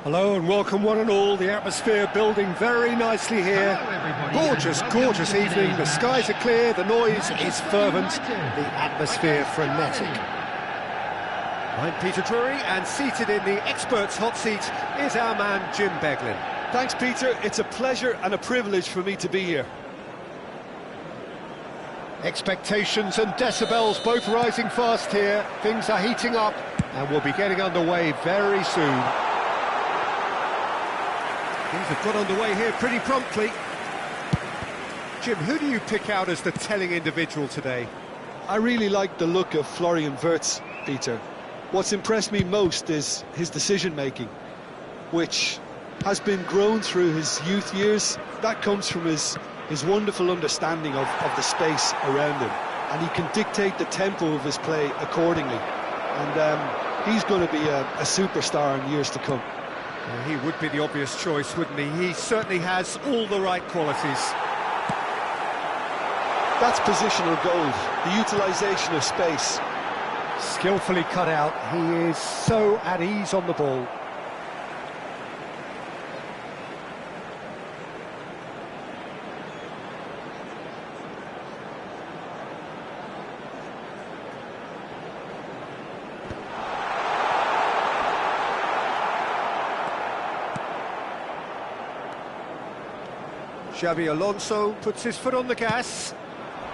Hello and welcome one and all. The atmosphere building very nicely here. Gorgeous, gorgeous evening. The skies are clear, the noise is fervent, the atmosphere frenetic. I'm Peter Drury, and seated in the experts' hot seat is our man Jim Beglin. Thanks, Peter. It's a pleasure and a privilege for me to be here. Expectations and decibels both rising fast here. Things are heating up and we'll be getting underway very soon. Things have got underway here pretty promptly. Jim, who do you pick out as the telling individual today? I really like the look of Florian Wirtz, Peter. What's impressed me most is his decision-making, which has been grown through his youth years. That comes from his wonderful understanding of the space around him, and he can dictate the tempo of his play accordingly. And he's going to be a superstar in years to come. He would be the obvious choice, wouldn't he? He certainly has all the right qualities. That's positional gold, the utilisation of space. Skillfully cut out, he is so at ease on the ball. Xabi Alonso puts his foot on the gas.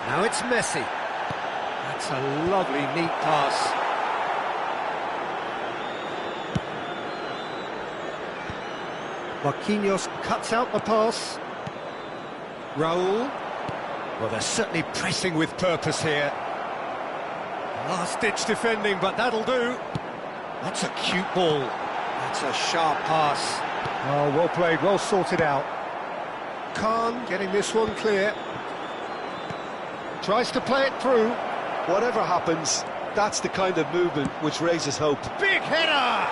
Now it's Messi. That's a lovely, neat pass. Marquinhos cuts out the pass. Raul. Well, they're certainly pressing with purpose here. Last-ditch defending, but that'll do. That's a cute ball. That's a sharp pass. Oh, well played, well sorted out. Khan getting this one clear. Tries to play it through. Whatever happens, that's the kind of movement which raises hope. Big header!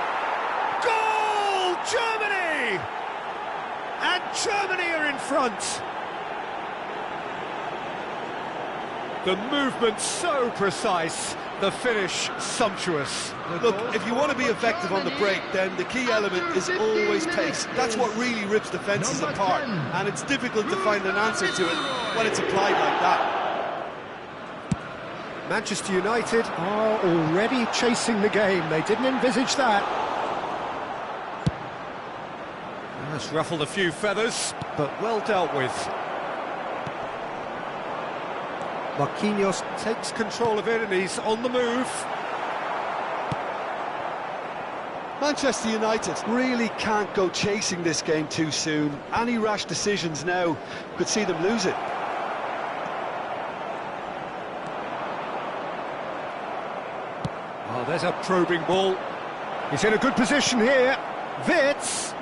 Goal! Germany! And Germany are in front. The movement so precise, the finish sumptuous. Look, if you want to be effective on the break, then the key element is always pace. That's what really rips defences apart, and it's difficult to find an answer to it when it's applied like that. Manchester United are already chasing the game. They didn't envisage that. That's ruffled a few feathers, but well dealt with. Marquinhos Takes control of it and he's on the move. Manchester United really can't go chasing this game too soon. Any rash decisions now could see them lose it. Oh, there's a probing ball. He's in a good position here. Wirtz.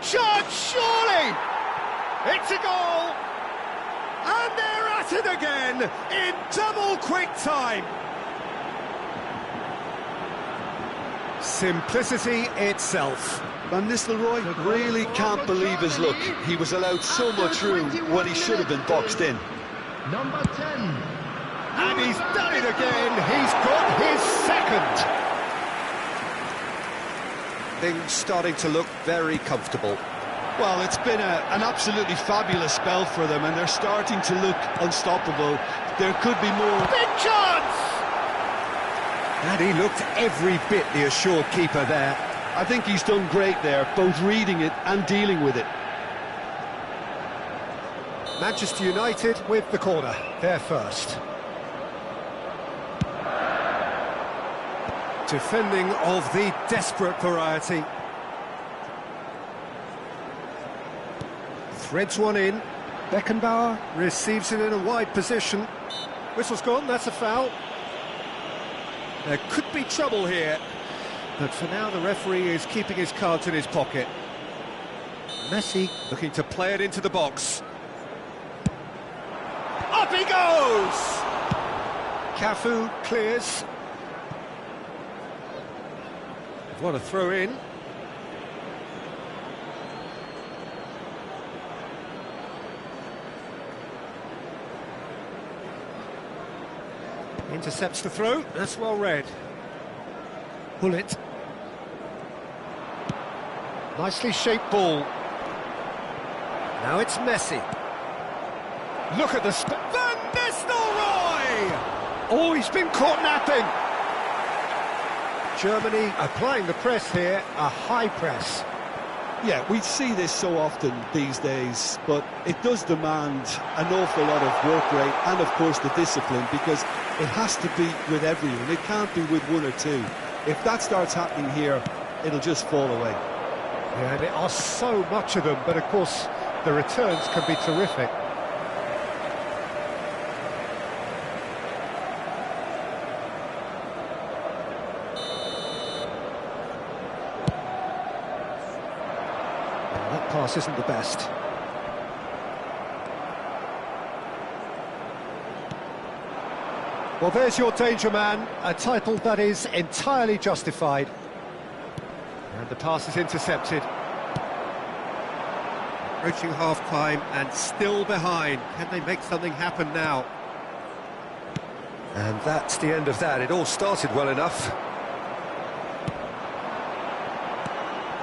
Shot, surely! It's a goal! And they're at it again in double quick time. Simplicity itself. Van Nistelrooy really can't believe his luck. He was allowed so much room when he should have been boxed in. Number 10. And he's done it again. He's got his second. Things starting to look very comfortable. Well, it's been an absolutely fabulous spell for them, and they're starting to look unstoppable. There could be more. Big chance! And he looked every bit the assured keeper there. I think he's done great there, both reading it and dealing with it. Manchester United with the corner. They're first. Defending of the desperate variety. Threads one in. Beckenbauer Receives it in a wide position. Whistle's gone, that's a foul. There could be trouble here. But for now, the referee is keeping his cards in his pocket. Messi Looking to play it into the box. Up he goes! Cafu clears. What a throw in. Intercepts the throw, that's well read. Bullet. Nicely shaped ball. Now it's Messi. Look at the Van Nistelrooy! Oh, he's been caught napping. Germany applying the press here, a high press. Yeah, we see this so often these days, but it does demand an awful lot of work rate and, of course, the discipline, because it has to be with everyone. It can't be with one or two. If that starts happening here, it'll just fall away. Yeah, there are so much of them, but of course the returns can be terrific. That pass isn't the best. Well, there's your danger man, a title that is entirely justified. And the pass is intercepted. Approaching half-time and still behind. Can they make something happen now? And that's the end of that. It all started well enough.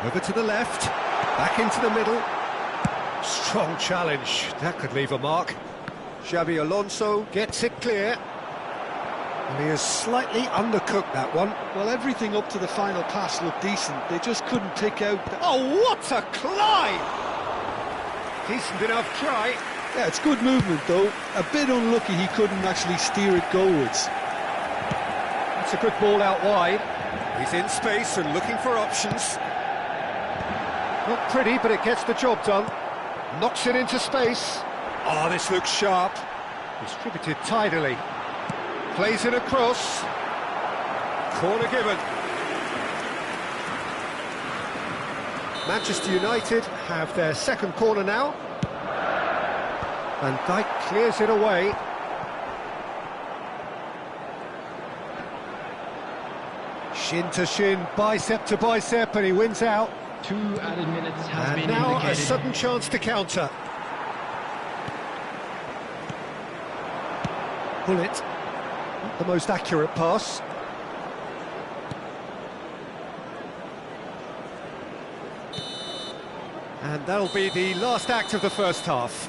Over to the left, back into the middle. Strong challenge. That could leave a mark. Xabi Alonso gets it clear. And he has slightly undercooked that one. Well, everything up to the final pass looked decent. They just couldn't pick out... Oh, what a climb! Decent enough try. Yeah, it's good movement, though. A bit unlucky he couldn't actually steer it goalwards. That's a good ball out wide. He's in space and looking for options. Not pretty, but it gets the job done. Knocks it into space. Oh, this looks sharp. Distributed tidily. Plays it across. Corner given. Manchester United have their second corner now. Van Dijk clears it away. Shin to shin, bicep to bicep, and he wins out. 2 added minutes has And been now indicated. a sudden chance to counter. Bullet. Not the most accurate pass. And that'll be the last act of the first half.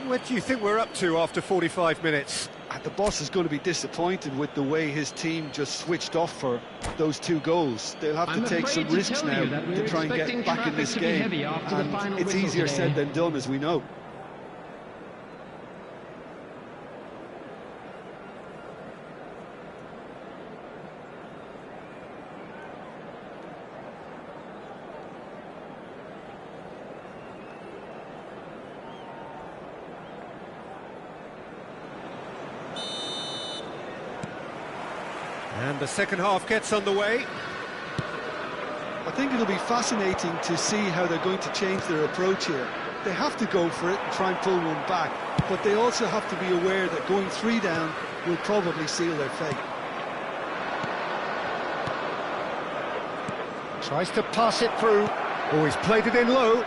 What do you think we're up to after 45 minutes? And the boss is going to be disappointed with the way his team just switched off for those 2 goals. They'll have to take some risks now to try and get back in this game. And it's easier said than done, as we know. And the second half gets underway. I think it'll be fascinating to see how they're going to change their approach here. They have to go for it and try and pull one back, but they also have to be aware that going 3 down will probably seal their fate. Tries to pass it through. Oh, he's played it in low.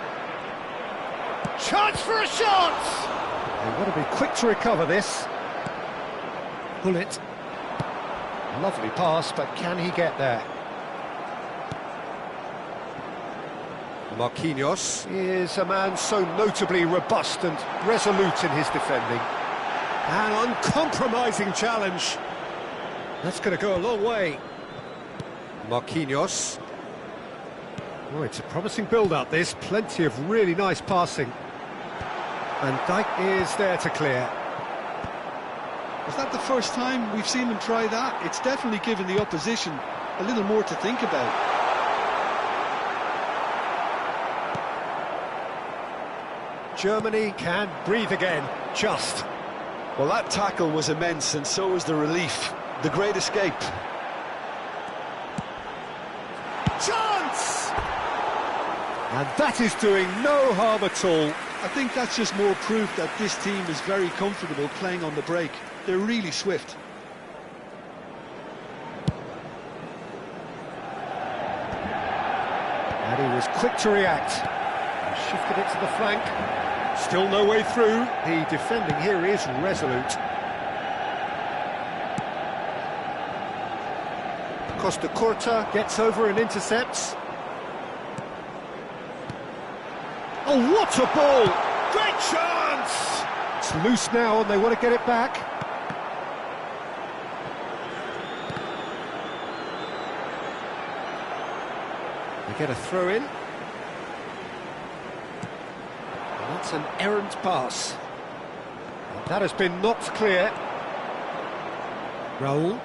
Chance for a shot! They've got to be quick to recover this. Bullet. Lovely pass, but can he get there? Marquinhos. Is a man so notably robust and resolute in his defending. An uncompromising challenge. That's going to go a long way. Marquinhos. Oh, it's a promising build-up, this. Plenty of really nice passing. And Dijk is there to clear. Is that the first time we've seen them try that? It's definitely given the opposition a little more to think about. Germany can breathe again, just. Well, that tackle was immense, and so was the relief. The great escape. Chance! And that is doing no harm at all. I think that's just more proof that this team is very comfortable playing on the break. They're really swift. And he was quick to react. He shifted it to the flank. Still no way through. The defending here is resolute. Costa Curta gets over and intercepts. Oh, what a ball! Great chance! It's loose now and they want to get it back. They get a throw in. And that's an errant pass. And that has been knocked clear. Raul.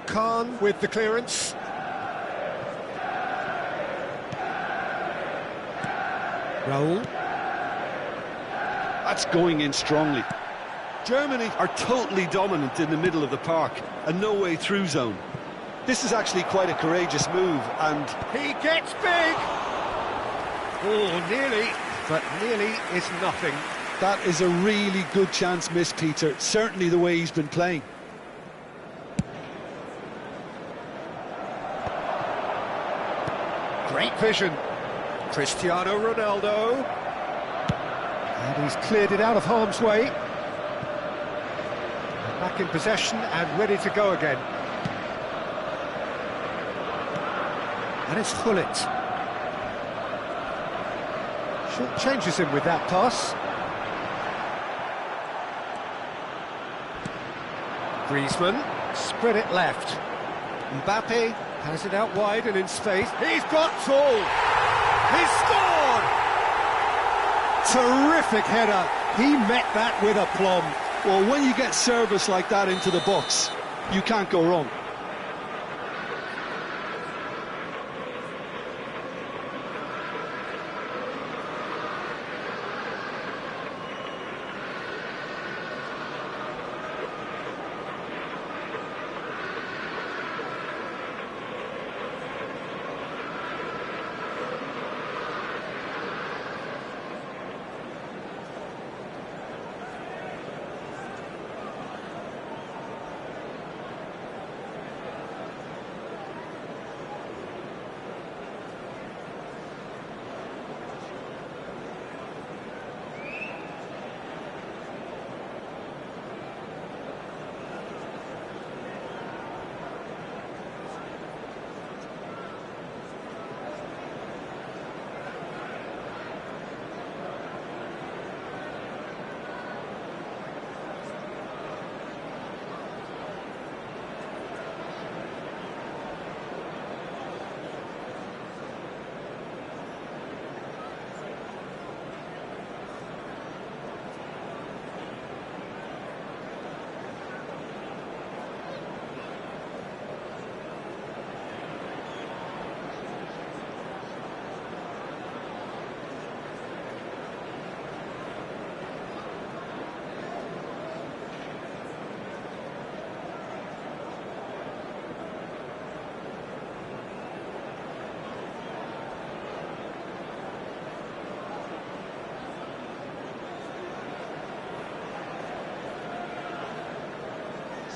Khan with the clearance. Raul. That's going in strongly. Germany are totally dominant in the middle of the park, a no-way through zone. This is actually quite a courageous move, and He gets big! Oh, nearly, but nearly is nothing. That is a really good chance missed, Peter. Certainly the way he's been playing. Great vision. Cristiano Ronaldo. And he's cleared it out of harm's way. Back in possession and ready to go again. And it's Hullet. Short changes him with that pass. Griezmann, spread it left. Mbappe has it out wide and in space. He's got all. He's scored! Terrific header. He met that with aplomb. Well, when you get service like that into the box, you can't go wrong.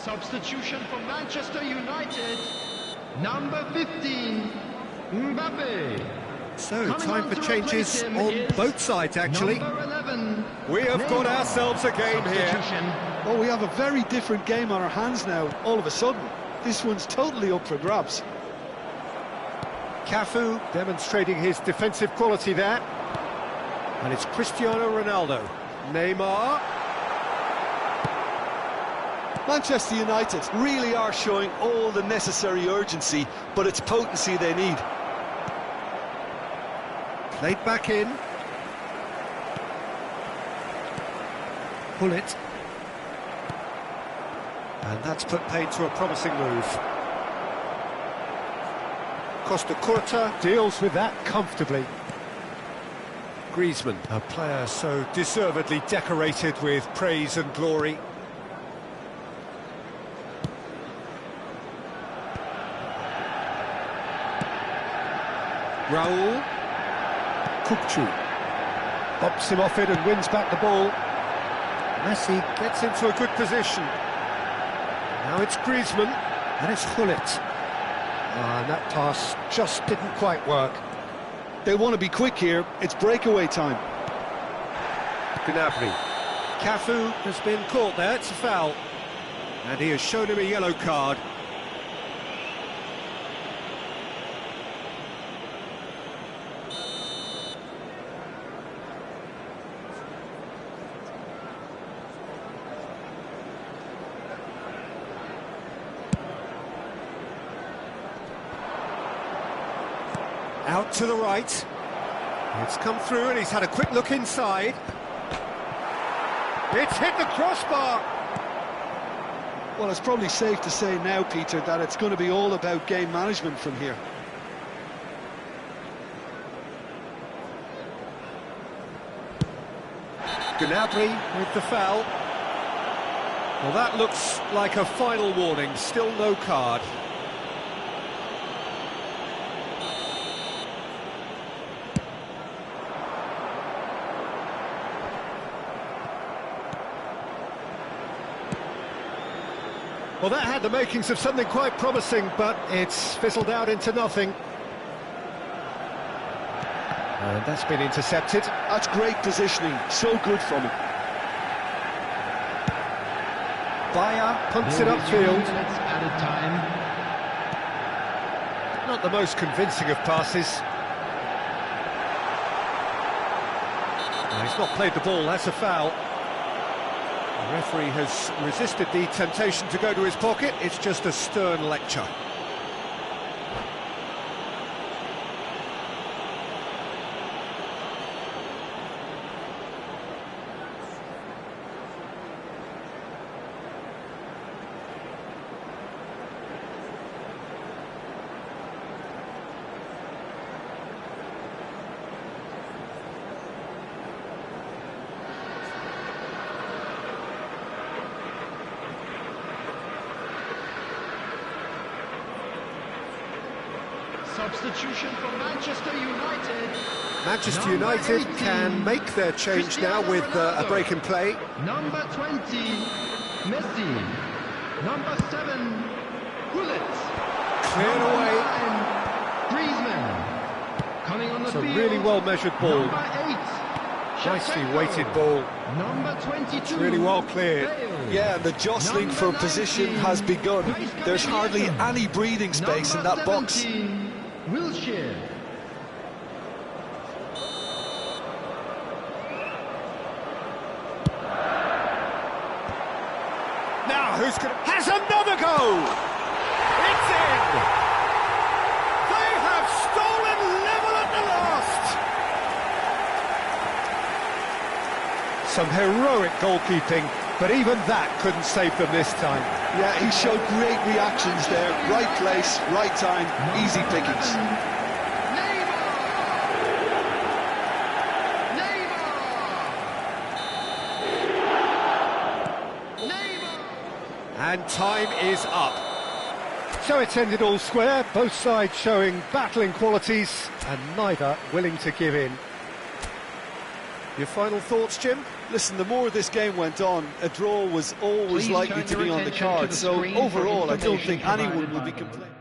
Substitution for Manchester United, number 15, Mbappe. So, time for changes on both sides, actually. Number 11, We have got Neymar. ourselves a game here. Substitution. Oh, we have a very different game on our hands now, all of a sudden. This one's totally up for grabs. Cafu demonstrating his defensive quality there. And it's Cristiano Ronaldo. Neymar. Manchester United really are showing all the necessary urgency, but it's potency they need. Played back in. Hullet. And that's put paid to a promising move. Costa Curta deals with that comfortably. Griezmann, a player so deservedly decorated with praise and glory. Raul. Kukcu bops him off it and wins back the ball. Messi gets into a good position. Now it's Griezmann, and it's Hullet. And that pass just didn't quite work. They want to be quick here. It's breakaway time. Gnabry. Cafu has been caught there, it's a foul. And he has shown him a yellow card. Out to the right. It's come through and he's had a quick look inside. It's hit the crossbar. Well, it's probably safe to say now, Peter, that it's going to be all about game management from here. Gnabry with the foul. Well, that looks like a final warning, still no card. Well, that had the makings of something quite promising, but it's fizzled out into nothing. And that's been intercepted. That's great positioning, so good from him. Bayer punts it upfield. Added time. Not the most convincing of passes. No, he's not played the ball, that's a foul. The referee has resisted the temptation to go to his pocket. It's just a stern lecture. Substitution for Manchester United. Manchester United can make their change now with a break in play. Number 20, Messi. Number 7, Gullit. Cleared away. Griezmann. Coming on the It's a field. really well-measured ball. Number 8, Nicely Shevchenko. weighted ball. Number 22. It's really well cleared. Bale. Yeah, and the jostling for position has begun. There's hardly any breathing space in that box. 17, Wilshere. Now, who's going to... Has another go! It's in! They have stolen level at the last! Some heroic goalkeeping, but even that couldn't save them this time. Yeah, he showed great reactions there. Right place, right time, easy pickings. And time is up. So it's ended all square, both sides showing battling qualities and neither willing to give in. Your final thoughts, Jim? Listen, the more this game went on, a draw was always Please likely turn to be your on the attention to card. the So screen for overall, I don't information think anyone provided will by be them. complaining.